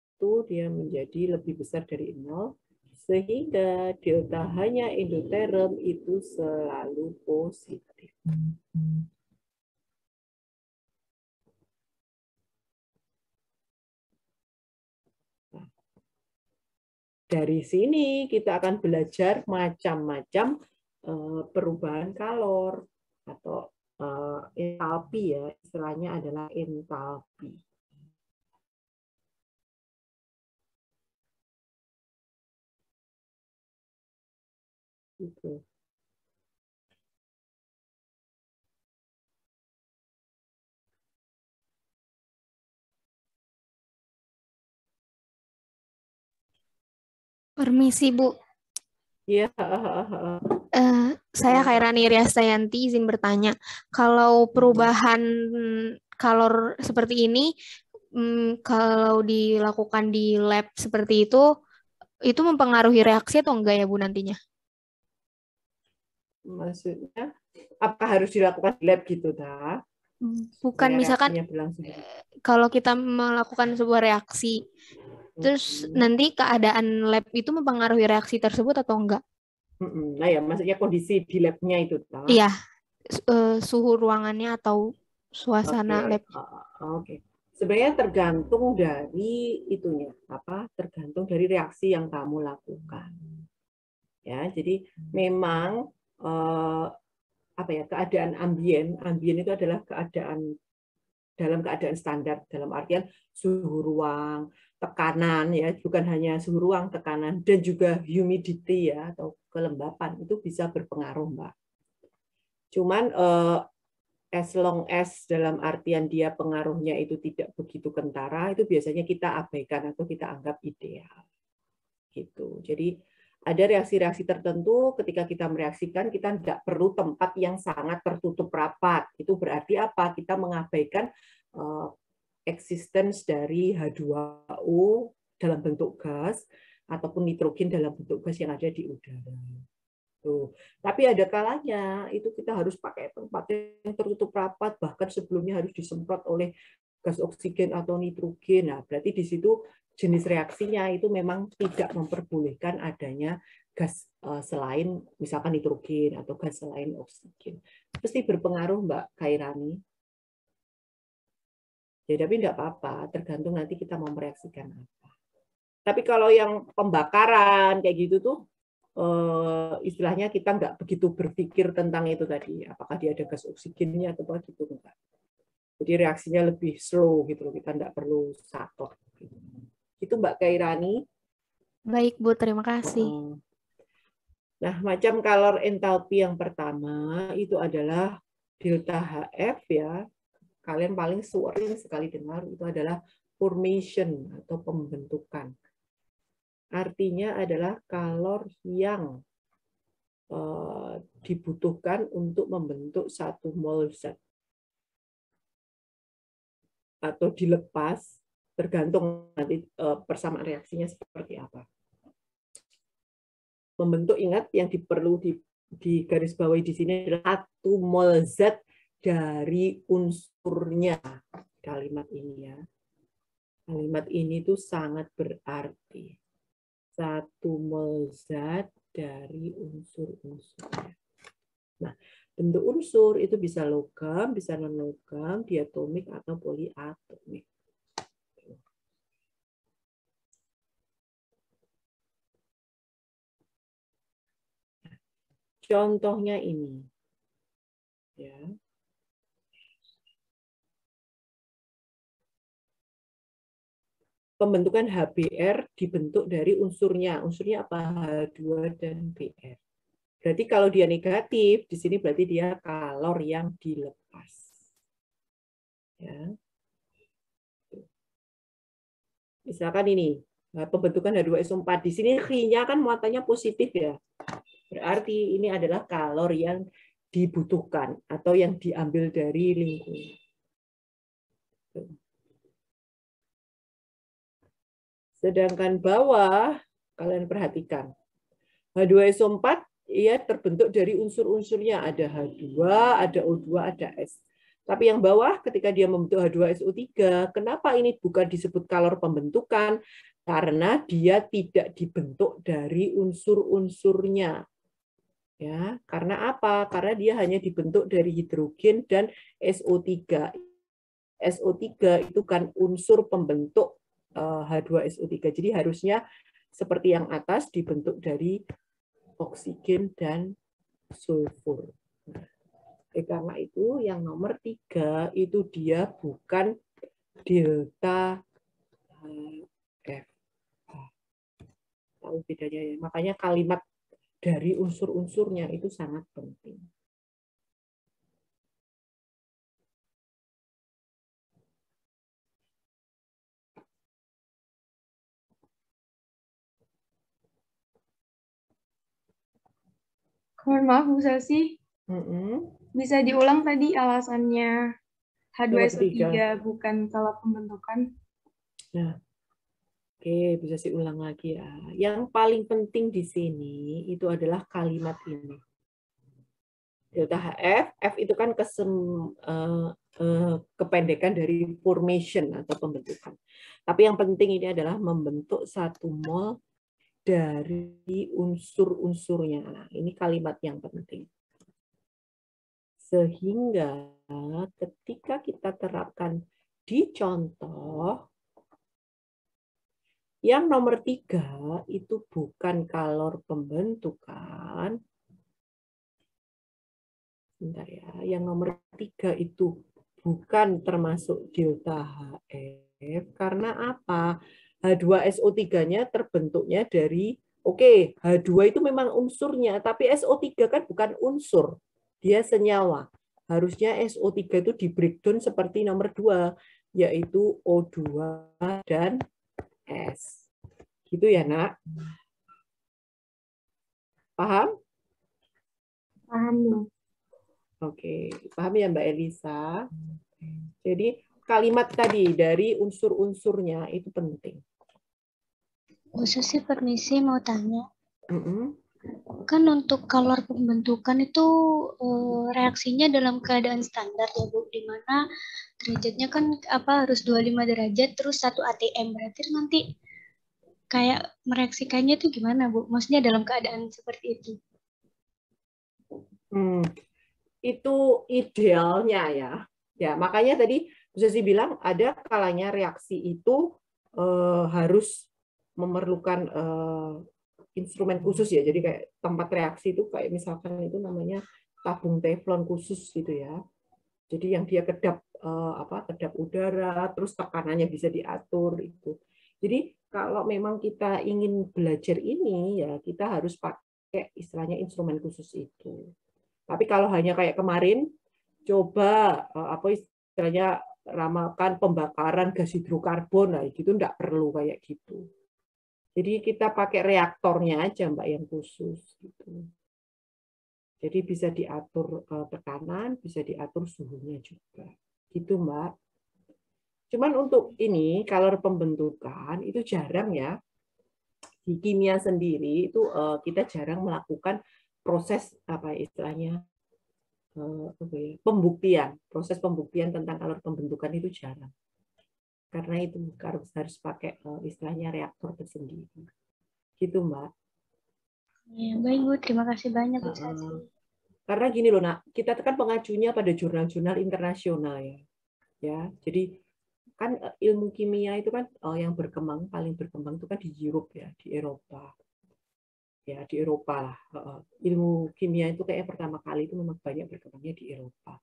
dia menjadi lebih besar dari 0. Sehingga delta H-nya endoterm itu selalu positif. Dari sini kita akan belajar macam-macam perubahan kalor atau entalpi ya, istilahnya adalah entalpi. Gitu. Permisi, Bu. Iya. Saya Khairani Riastayanti izin bertanya. Kalau perubahan kalor seperti ini, kalau dilakukan di lab seperti itu mempengaruhi reaksi atau enggak ya, Bu, nantinya? Maksudnya, apa harus dilakukan di lab gitu, dah? Bukan, misalkan kalau kita melakukan sebuah reaksi, Terus nanti keadaan lab itu mempengaruhi reaksi tersebut atau enggak? Nah ya, maksudnya kondisi di labnya itu, toh? Iya, suhu ruangannya atau suasana lab. Oke. Sebenarnya tergantung dari itunya, tergantung dari reaksi yang kamu lakukan. Ya, jadi memang keadaan ambien itu adalah dalam keadaan standar, dalam artian suhu ruang, tekanan ya, bukan hanya suhu ruang, tekanan, dan juga humidity ya atau kelembapan itu bisa berpengaruh, Mbak. Cuman as long as dalam artian dia pengaruhnya itu tidak begitu kentara, itu biasanya kita abaikan atau kita anggap ideal. Gitu. Jadi ada reaksi-reaksi tertentu ketika kita mereaksikan kita tidak perlu tempat yang sangat tertutup rapat. Itu berarti apa? Kita mengabaikan existence dari H2O dalam bentuk gas ataupun nitrogen dalam bentuk gas yang ada di udara. Tuh. Tapi ada kalanya itu kita harus pakai tempat yang tertutup rapat, bahkan sebelumnya harus disemprot oleh gas oksigen atau nitrogen. Nah, berarti di situ jenis reaksinya itu memang tidak memperbolehkan adanya gas selain misalkan nitrogen atau gas selain oksigen. Pasti berpengaruh, Mbak Khairani. Ya, tapi tidak apa-apa, tergantung nanti kita mau mereaksikan apa. Tapi kalau yang pembakaran kayak gitu tuh, istilahnya kita nggak begitu berpikir tentang itu tadi, apakah dia ada gas oksigennya atau apa gitu, enggak. Jadi reaksinya lebih slow gitu loh, kita nggak perlu satot. Gitu. Itu Mbak Khairani. Baik Bu, terima kasih. Nah, macam kalor entalpi yang pertama itu adalah delta HF ya. Kalian paling sering sekali dengar itu adalah formation atau pembentukan. Artinya adalah kalor yang dibutuhkan untuk membentuk 1 mol zat. Atau dilepas, tergantung nanti persamaan reaksinya seperti apa. Membentuk, ingat yang perlu di garis bawahi di sini adalah 1 mol zat dari unsurnya. Kalimat ini ya. Kalimat ini tuh sangat berarti. 1 mol zat dari unsur-unsurnya. Nah, bentuk unsur itu bisa logam, bisa non-logam, diatomik, atau poliatomik. Contohnya ini. Ya. Pembentukan HBr dibentuk dari unsurnya. Unsurnya apa? H2 dan Br. Berarti kalau dia negatif, di sini berarti dia kalor yang dilepas. Ya. Misalkan ini, pembentukan H2SO4. Di sini Q-nya kan muatannya positif ya. Berarti ini adalah kalor yang dibutuhkan atau yang diambil dari lingkungan. Sedangkan bawah, kalian perhatikan. H2SO4 ia terbentuk dari unsur-unsurnya. Ada H2, ada O2, ada S. Tapi yang bawah ketika dia membentuk H2SO3, kenapa ini bukan disebut kalor pembentukan? Karena dia tidak dibentuk dari unsur-unsurnya. Ya, karena apa? Karena dia hanya dibentuk dari hidrogen dan SO3. SO3 itu kan unsur pembentuk H2SO3. Jadi harusnya seperti yang atas dibentuk dari oksigen dan sulfur. Karena itu yang nomor 3 itu dia bukan delta F. Tahu bedanya ya. Makanya kalimat dari unsur-unsurnya itu sangat penting. Mohon maaf Bu Selsi, bisa diulang tadi alasannya H2SO3 bukan kalor pembentukan? Nah, oke, bisa diulang lagi ya. Yang paling penting di sini itu adalah kalimat ini. Delta HF, F itu kan kependekan dari formation atau pembentukan. Tapi yang penting ini adalah membentuk 1 mol dari unsur-unsurnya. Nah, ini kalimat yang penting. Sehingga ketika kita terapkan di contoh, yang nomor 3 itu bukan kalor pembentukan. Bentar ya, yang nomor 3 itu bukan termasuk delta HF. Karena apa? H2SO3-nya terbentuknya dari, oke, H2 itu memang unsurnya, tapi SO3 kan bukan unsur. Dia senyawa. Harusnya SO3 itu di breakdown seperti nomor 2, yaitu O2 dan S. Gitu ya, Nak? Paham? Paham, Bu. Oke, paham ya Mbak Elisa? Jadi kalimat tadi dari unsur-unsurnya itu penting. Khususnya permisi mau tanya. Kan untuk kalor pembentukan itu reaksinya dalam keadaan standar ya Bu, di mana derajatnya kan harus 25 derajat terus 1 atm. Berarti nanti kayak mereaksikannya itu gimana Bu? Maksudnya dalam keadaan seperti itu. Itu idealnya ya. Ya, makanya tadi Bu Sesi bilang ada kalanya reaksi itu harus memerlukan instrumen khusus ya. Jadi kayak tempat reaksi itu kayak misalkan itu namanya tabung teflon khusus gitu ya. Jadi yang dia kedap kedap udara, terus tekanannya bisa diatur itu. Jadi kalau memang kita ingin belajar ini ya kita harus pakai istilahnya instrumen khusus itu. Tapi kalau hanya kayak kemarin coba istilahnya ramalkan pembakaran gas hidrokarbon, nah gitu enggak perlu kayak gitu. Jadi kita pakai reaktornya aja Mbak yang khusus gitu. Jadi bisa diatur tekanan, bisa diatur suhunya juga. Gitu Mbak. Cuman untuk ini kalor pembentukan itu jarang ya. Di kimia sendiri itu kita jarang melakukan proses istilahnya pembuktian. Proses pembuktian tentang kalor pembentukan itu jarang. Karena itu harus pakai istilahnya reaktor tersendiri. Gitu, Mbak. Ya, baik, Bu. Terima kasih banyak, Bu. Karena gini loh, Nak, kita kan pengacunya pada jurnal-jurnal internasional ya. Ya, jadi kan ilmu kimia itu kan yang paling berkembang itu kan di Europe ya, di Eropa. Ya, di Eropa lah. Ilmu kimia itu kayak pertama kali itu memang banyak berkembangnya di Eropa.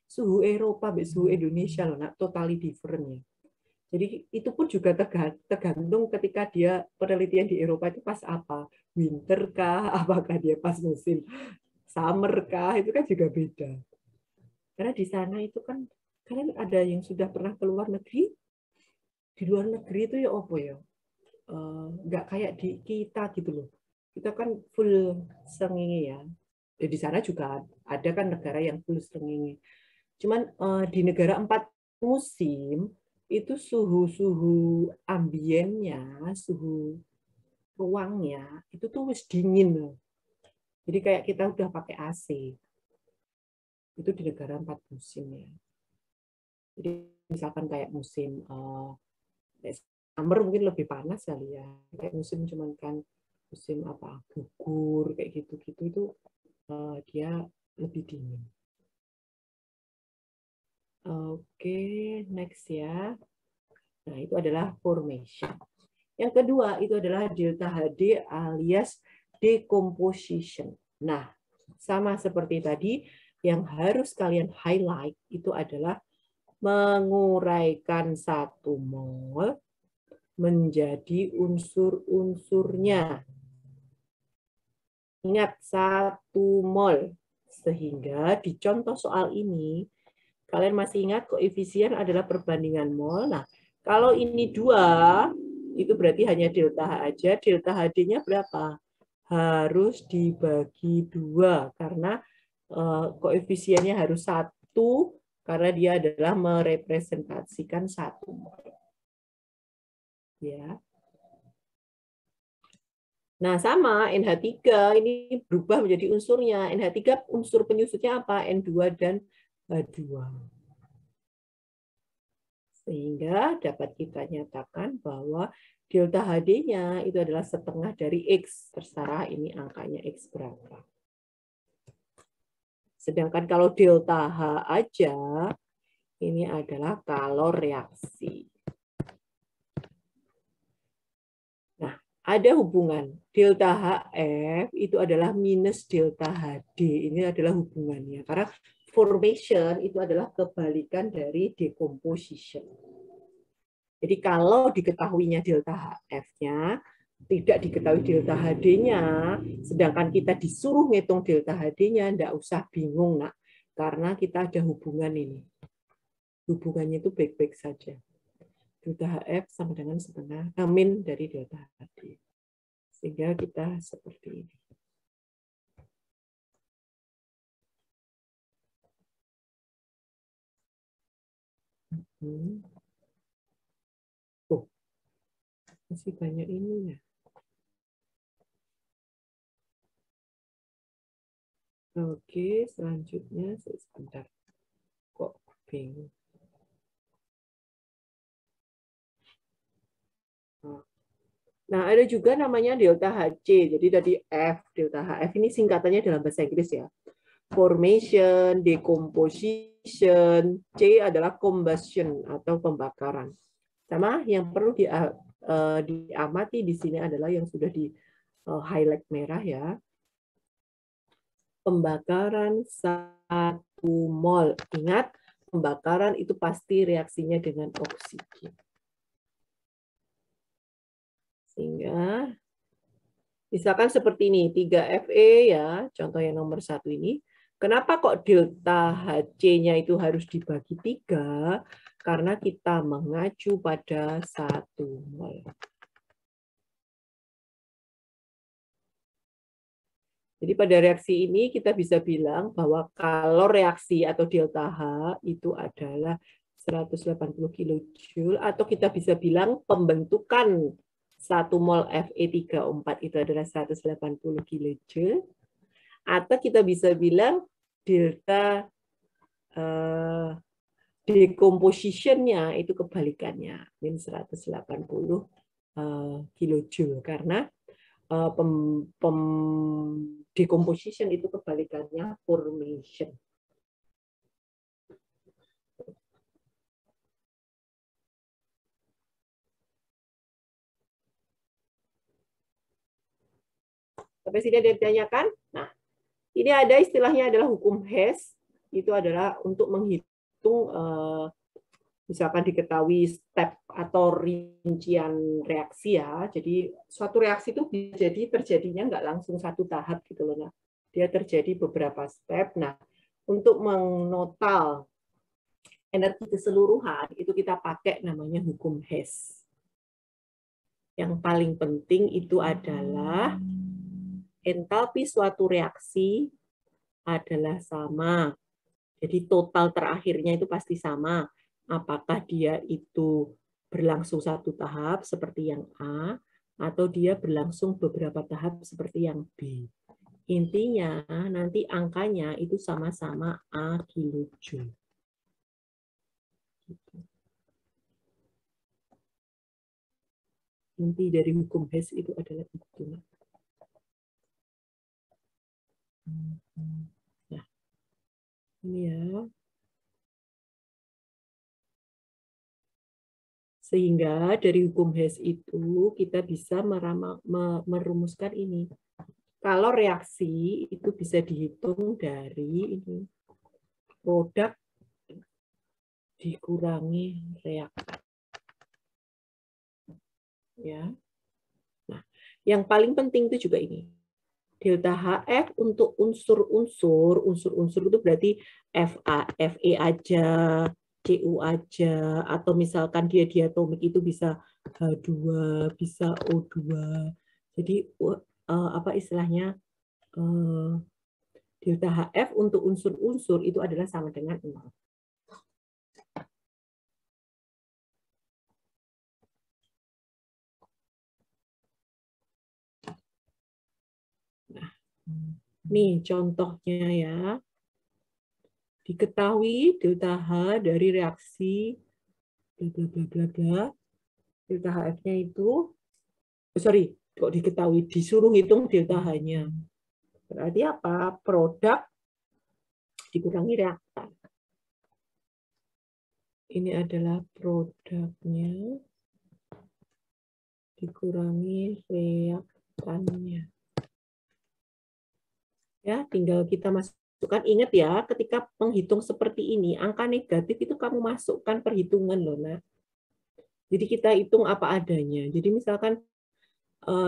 Suhu Eropa, suhu Indonesia loh, Nak, totally different ya. Jadi itu pun juga tergantung ketika dia penelitian di Eropa itu pas apa, winter kah, apakah dia pas musim summer kah, itu kan juga beda. Karena di sana itu kan kalian ada yang sudah pernah ke luar negeri, di luar negeri itu ya apa ya, nggak kayak di kita gitu loh. Kita kan full srengenge ya. Di sana juga ada kan negara yang full srengenge. Cuman di negara 4 musim itu suhu ambiennya, suhu ruangnya itu tuh wis dingin loh. Jadi kayak kita udah pakai AC. Itu di negara 4 musim ya. Jadi misalkan kayak musim summer mungkin lebih panas kali ya. Kayak musim cuman kan musim gugur kayak gitu-gitu itu dia lebih dingin. Oke, next ya. Nah, itu adalah formation. Yang kedua, itu adalah delta HD alias decomposition. Nah, sama seperti tadi, yang harus kalian highlight itu adalah menguraikan 1 mol menjadi unsur-unsurnya. Ingat, 1 mol. Sehingga di contoh soal ini, kalian masih ingat koefisien adalah perbandingan mol. Nah, kalau ini 2, itu berarti hanya delta H aja. Delta HD-nya berapa? Harus dibagi 2 karena koefisiennya harus 1 karena dia adalah merepresentasikan 1 mol. Ya. Nah, sama NH3 ini berubah menjadi unsurnya. NH3 unsur penyusutnya apa? N2 dan H2. Sehingga dapat kita nyatakan bahwa delta HD-nya itu adalah setengah dari X. Terserah ini angkanya X berapa. Sedangkan kalau delta H aja, ini adalah kalor reaksi. Nah, ada hubungan. Delta HF itu adalah minus delta HD. Ini adalah hubungannya. Karena formation itu adalah kebalikan dari decomposition. Jadi kalau diketahuinya delta HF-nya, tidak diketahui delta HD-nya, sedangkan kita disuruh ngitung delta HD-nya, enggak usah bingung, Nak. Karena kita ada hubungan ini. Hubungannya itu baik-baik saja. Delta HF sama dengan setengah min dari delta HD. Sehingga kita seperti ini. Oh, masih banyak ini ya. Oke, selanjutnya sebentar. Kok bingung? Nah, ada juga namanya delta HC. Jadi tadi F, delta HF ini singkatannya dalam bahasa Inggris ya. Formation, decomposition, C adalah combustion atau pembakaran. Sama yang perlu diamati di sini adalah yang sudah di highlight merah ya. Pembakaran 1 mol. Ingat, pembakaran itu pasti reaksinya dengan oksigen. Sehingga misalkan seperti ini, 3Fe ya, contoh yang nomor 1 ini. Kenapa kok delta HC-nya itu harus dibagi 3? Karena kita mengacu pada 1 mol. Jadi pada reaksi ini kita bisa bilang bahwa kalau reaksi atau delta H itu adalah 180 kJ, atau kita bisa bilang pembentukan 1 mol Fe3O4 itu adalah 180 kJ, atau kita bisa bilang delta decomposition-nya itu kebalikannya, min 180 kJ, karena decomposition itu kebalikannya formation. Sampai sini ada ditanyakan? Nah, ini ada istilahnya adalah hukum Hess. Itu adalah untuk menghitung misalkan diketahui step atau rincian reaksi ya. Jadi suatu reaksi itu bisa jadi terjadinya nggak langsung satu tahap gitu loh. Nah, dia terjadi beberapa step. Nah, untuk menotal energi keseluruhan itu kita pakai namanya hukum Hess. Yang paling penting itu adalah entalpi suatu reaksi adalah sama. Jadi total terakhirnya itu pasti sama. Apakah dia itu berlangsung satu tahap seperti yang A, atau dia berlangsung beberapa tahap seperti yang B. Intinya nanti angkanya itu sama-sama A kilojoule. Inti dari hukum Hess itu adalah itu. Nah, ini ya. Sehingga dari hukum Hess itu kita bisa merumuskan ini. Kalau reaksi itu bisa dihitung dari ini, produk dikurangi reaktan. Ya. Nah, yang paling penting itu juga ini. Delta HF untuk unsur-unsur itu berarti Fe aja, Cu aja, atau misalkan dia diatomik itu bisa H2, bisa O2. Jadi apa istilahnya, delta HF untuk unsur-unsur itu adalah sama dengan 0. Nih contohnya ya. Diketahui delta H dari reaksi bla bla bla bla bla. Delta HF-nya itu sorry, kok diketahui disuruh hitung delta H-nya. Berarti apa? Produk dikurangi reaktan. Ini adalah produknya dikurangi reaktannya. Ya, tinggal kita masukkan. Ingat ya, ketika menghitung seperti ini, angka negatif itu kamu masukkan perhitungan loh, Nak. Jadi kita hitung apa adanya. Jadi misalkan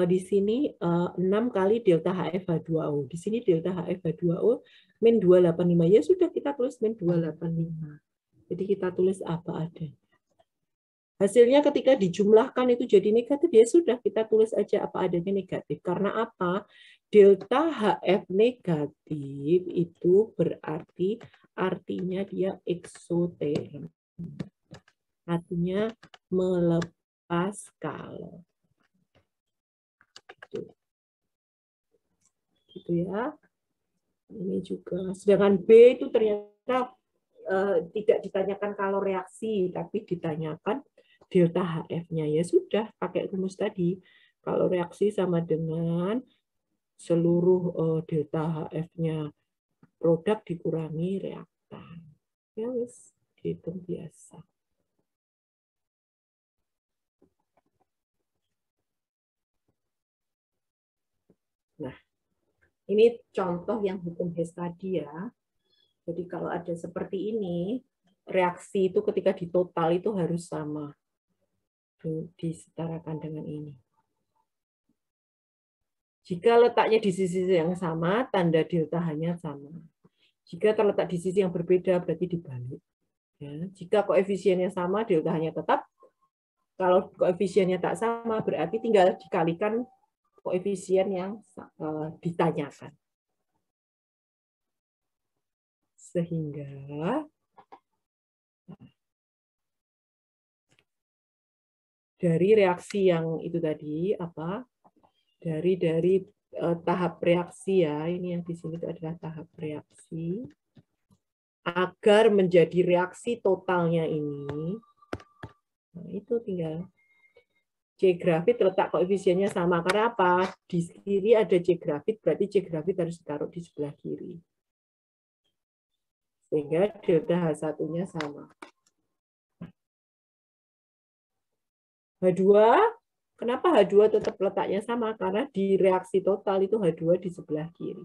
di sini 6 kali delta HF H2O. Di sini delta HF H2O min 285. Ya sudah, kita tulis min 285. Jadi kita tulis apa adanya. Hasilnya ketika dijumlahkan itu jadi negatif, ya sudah kita tulis aja apa adanya negatif. Karena apa? Delta HF negatif itu berarti artinya dia eksoterm. Artinya melepas kalor. Gitu ya. Ini juga. Sedangkan B itu ternyata tidak ditanyakan kalor reaksi, tapi ditanyakan delta HF-nya. Ya sudah, pakai rumus tadi. Kalau reaksi sama dengan seluruh delta HF-nya produk dikurangi reaktan. Ya wis, dihitung biasa. Nah, ini contoh yang hukum Hess tadi ya. Jadi kalau ada seperti ini, reaksi itu ketika ditotal itu harus sama. Disetarakan dengan ini. Jika letaknya di sisi yang sama, tanda delta H-nya sama. Jika terletak di sisi yang berbeda, berarti dibalik. Ya. Jika koefisiennya sama, delta H-nya tetap. Kalau koefisiennya tak sama, berarti tinggal dikalikan koefisien yang ditanyakan. Sehingga dari reaksi yang itu tadi apa? Dari tahap reaksi ya, ini yang di sini itu adalah tahap reaksi. Agar menjadi reaksi totalnya ini, nah itu tinggal C grafit letak koefisiennya sama. Karena apa? Di kiri ada C grafit, berarti C grafit harus ditaruh di sebelah kiri. Sehingga delta H1-nya sama. H2, kenapa H2 tetap letaknya sama? Karena di reaksi total itu H2 di sebelah kiri.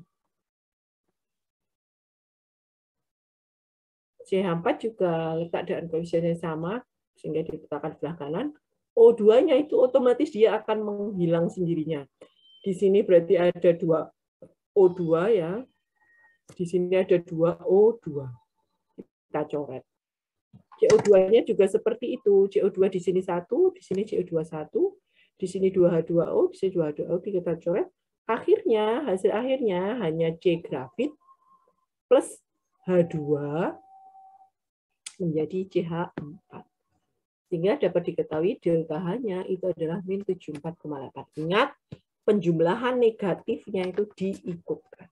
CH4 juga letak dan koefisiennya sama, sehingga diletakkan sebelah kanan. O2-nya itu otomatis dia akan menghilang sendirinya. Di sini berarti ada 2 O2 ya. Di sini ada 2 O2. Kita coret. CO2-nya juga seperti itu. CO2 di sini 1, di sini CO2 1, di sini 2H2O, di sini 2H2O, kita coret. Akhirnya, hasil akhirnya hanya C grafit plus H2 menjadi CH4. Sehingga dapat diketahui delta H-nya itu adalah min 74,8. Ingat, penjumlahan negatifnya itu diikutkan.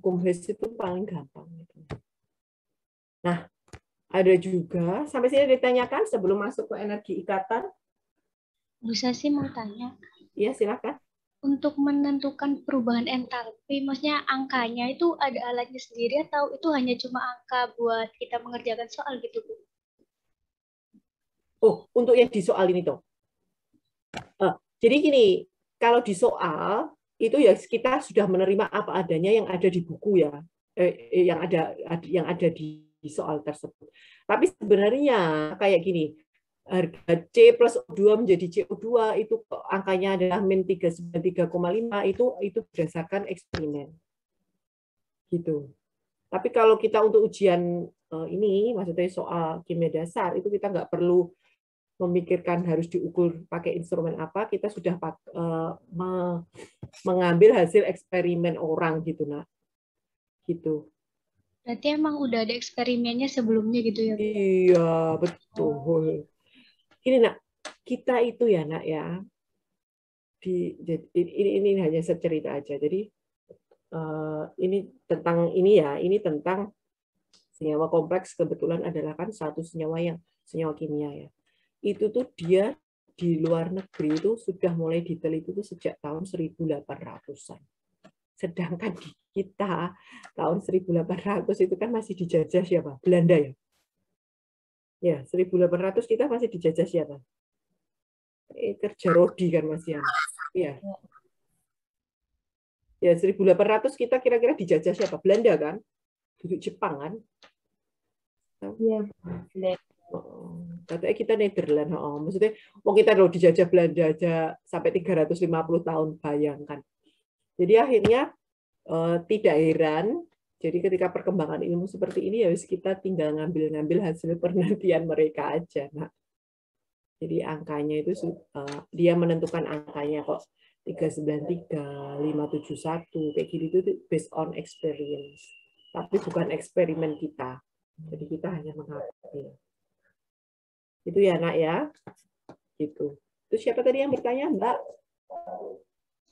Hukum Hess itu paling gampang. Nah, ada juga, sampai sini ditanyakan sebelum masuk ke energi ikatan. Bu Sasi mau tanya. Iya, silakan. Untuk menentukan perubahan entalpi, maksudnya angkanya itu ada alatnya sendiri atau itu hanya cuma angka buat kita mengerjakan soal gitu, Bu? Oh, untuk yang di soal ini tuh. Jadi gini, kalau di soal, itu ya kita sudah menerima apa adanya yang ada di buku ya, yang ada di soal tersebut. Tapi sebenarnya kayak gini, harga C plus O2 menjadi CO2 itu angkanya adalah min 393,5 itu berdasarkan eksperimen. Gitu. Tapi kalau kita untuk ujian ini, maksudnya soal kimia dasar, itu kita nggak perlu memikirkan harus diukur pakai instrumen apa, kita sudah mengambil hasil eksperimen orang gitu, Nak. Gitu. Berarti emang udah ada eksperimennya sebelumnya gitu ya? Iya, betul. Ini Nak, kita itu ya Nak ya, ini hanya secerita aja. Jadi ini tentang ini ya, ini tentang senyawa kompleks kebetulan adalah kan satu senyawa kimia ya. Itu tuh dia di luar negeri itu sudah mulai diteliti itu sejak tahun 1800-an. Sedangkan di kita tahun 1800 itu kan masih dijajah siapa? Belanda ya. Ya, 1800 kita masih dijajah siapa? Kerja Rodi kan masih ya. Ya, 1800 kita kira-kira dijajah siapa? Belanda kan? Duduk Jepang kan? Iya, Belanda. Katanya kita Nederland. Maksudnya, mau kita loh dijajah Belanda aja sampai 350 tahun, bayangkan. Jadi akhirnya tidak heran. Jadi ketika perkembangan ilmu seperti ini, ya kita tinggal ngambil hasil penelitian mereka aja. Nah, jadi angkanya itu dia menentukan angkanya kok 393, 571 kayak gitu itu based on experience. Tapi bukan eksperimen kita. Jadi kita hanya mengambil. Itu ya, Nak ya. Gitu. Terus siapa tadi yang bertanya, Mbak?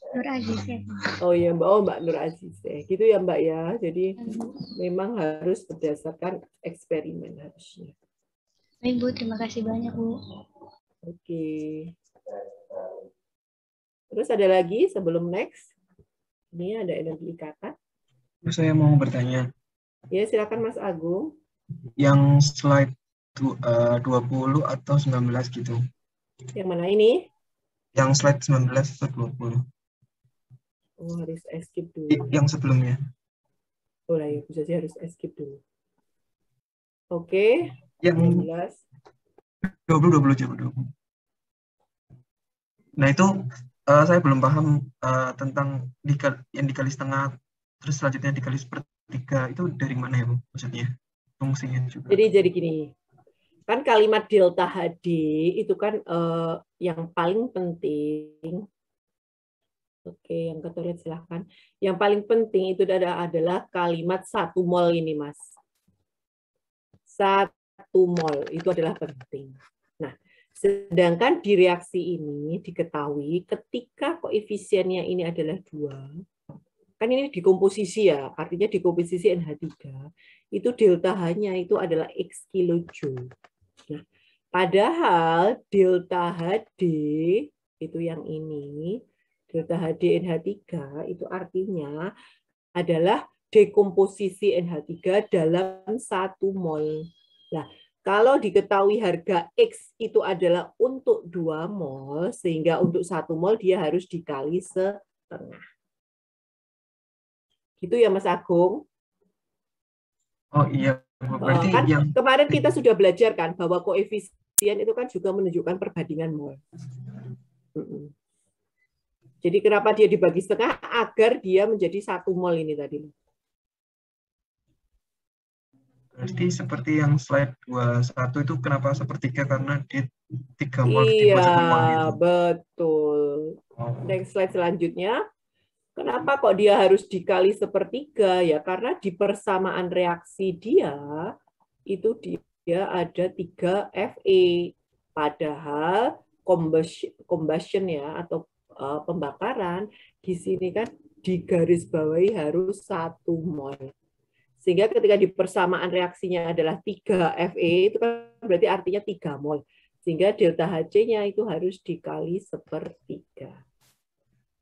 Nur Azize. Oh iya, Mbak. Oh, Mbak Nur Azize. Gitu ya, Mbak ya. Jadi memang harus berdasarkan eksperimen harusnya. Baik, Bu. Terima kasih banyak, Bu. Oke. Terus ada lagi sebelum next? Ini ada energi ikatan. Saya mau bertanya. Ya, silakan Mas Agung. Yang slide 20 atau 19 gitu. Yang mana ini? Yang slide 19 atau 20. Oh, harus skip dulu. Yang sebelumnya. Oh, lah ya, bisa sih harus skip dulu. Oke. Yang 20. Nah, itu saya belum paham tentang yang dikali setengah, terus selanjutnya dikali sepertiga, itu dari mana ya, Bu? Maksudnya fungsinya juga. Jadi gini, kan kalimat delta HD itu kan yang paling penting. Oke, yang ketoret silahkan. Yang paling penting itu adalah kalimat 1 mol ini, Mas. 1 mol itu adalah penting. Nah, sedangkan di reaksi ini diketahui ketika koefisiennya ini adalah 2, kan ini dikomposisi ya, artinya dikomposisi NH3, itu delta H-nya itu adalah X kilojoule. Nah, padahal delta HD itu yang ini, delta HD NH3 itu artinya adalah dekomposisi NH3 dalam 1 mol. Nah, kalau diketahui harga X itu adalah untuk 2 mol, sehingga untuk 1 mol dia harus dikali setengah. Gitu ya Mas Agung? Oh iya, berarti kan yang kemarin kita sudah belajar kan bahwa koefisien itu kan juga menunjukkan perbandingan mol. Jadi kenapa dia dibagi setengah? Agar dia menjadi 1 mol ini tadi. Berarti seperti yang slide 21 itu kenapa sepertiga, karena di 3 mol Iya, gitu. Betul. Next slide selanjutnya. Kenapa kok dia harus dikali sepertiga? Ya karena di persamaan reaksi dia itu dia ada 3 Fe. Padahal combustion ya atau pembakaran di sini kan digarisbawahi harus 1 mol. Sehingga ketika di persamaan reaksinya adalah 3 Fe itu kan berarti artinya 3 mol. Sehingga delta Hc-nya itu harus dikali sepertiga.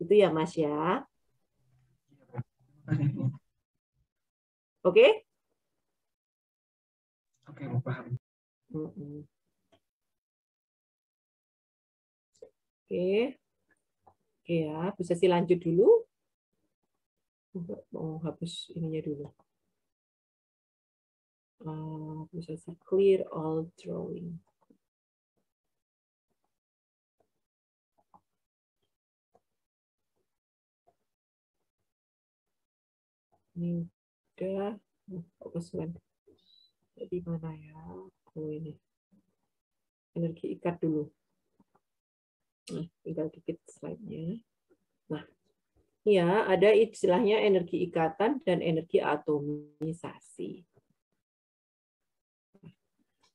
Itu ya Mas ya. Oke? Oke, paham. Oke. Oke ya, bisa sih lanjut dulu. Mau hapus ininya dulu. Bisa sih clear all drawing. Ini udah fokus kan. Jadi mana ya? Oh ini. Energi ikat dulu. Nah, tinggal dikit slide-nya. Nah, ya ada istilahnya energi ikatan dan energi atomisasi.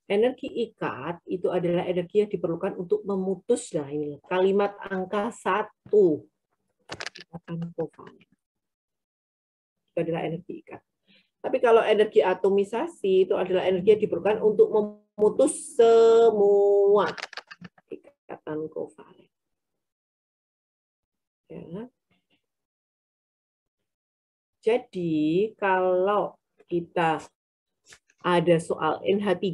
Energi ikat itu adalah energi yang diperlukan untuk memutus, nah ini kalimat angka 1. Ikatan kovalen. Itu adalah energi ikat. Tapi kalau energi atomisasi itu adalah energi yang diperlukan untuk memutus semua ikatan kovalen. Ya. Jadi kalau kita ada soal NH3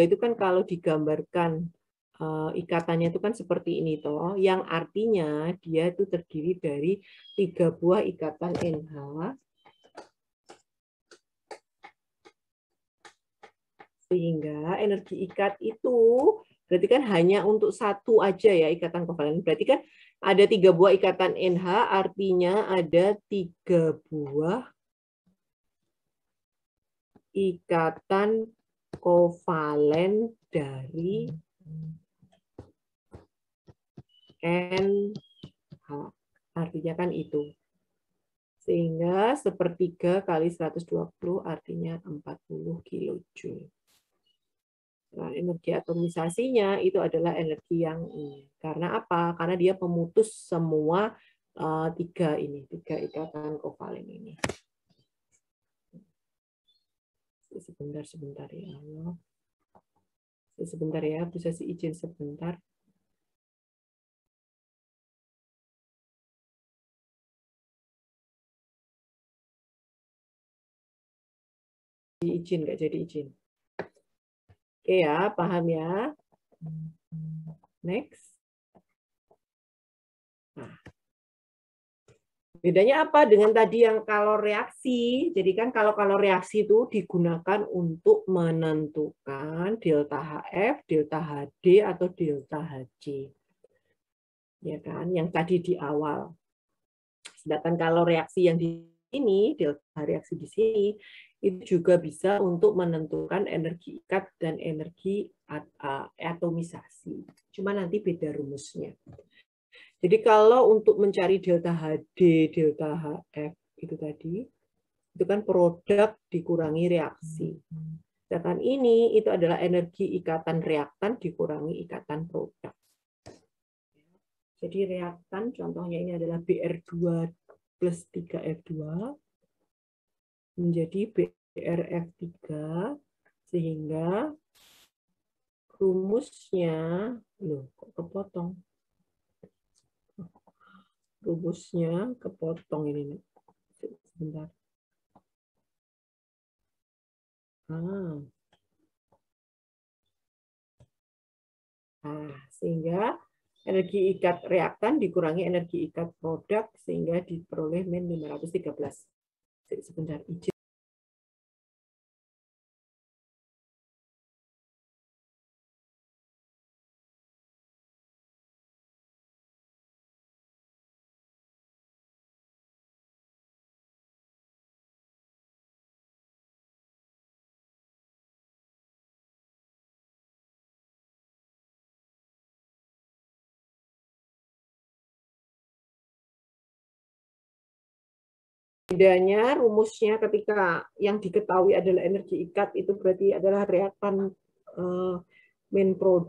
itu kan kalau digambarkan ikatannya itu kan seperti ini toh, yang artinya dia itu terdiri dari 3 buah ikatan NH sehingga energi ikat itu berarti kan hanya untuk satu aja ya ikatan kovalen. Berarti kan ada 3 buah ikatan NH, artinya ada 3 buah ikatan kovalen dari NH. Artinya kan itu. Sehingga 1/3 kali 120 artinya 40 kilojoule. Nah, energi atomisasinya itu adalah energi yang ini. Karena apa? Karena dia pemutus semua 3 ikatan kovalen ini. Sebentar ya Allah. Sebentar ya, bisa izin sebentar. Izin, nggak jadi izin. Oke ya, paham ya. Next. Nah. Bedanya apa dengan tadi yang kalau reaksi? Jadi kan kalau reaksi itu digunakan untuk menentukan delta HF, delta HD, atau delta HC. Ya kan, yang tadi di awal. Sedangkan kalau reaksi yang di sini, delta reaksi di sini, itu juga bisa untuk menentukan energi ikat dan energi atomisasi. Cuma nanti beda rumusnya. Jadi kalau untuk mencari delta HD, delta HF itu tadi, itu kan produk dikurangi reaksi. Sedangkan ini itu adalah energi ikatan reaktan dikurangi ikatan produk. Jadi reaktan contohnya ini adalah Br2 plus 3F2 menjadi BrF3 sehingga rumusnya, loh kok kepotong? Rumusnya kepotong ini. Sebentar. Sehingga energi ikat reaktan dikurangi energi ikat produk sehingga diperoleh min 513. Sebentar, izin. Bedanya rumusnya ketika yang diketahui adalah energi ikat itu berarti adalah reaktan main produk.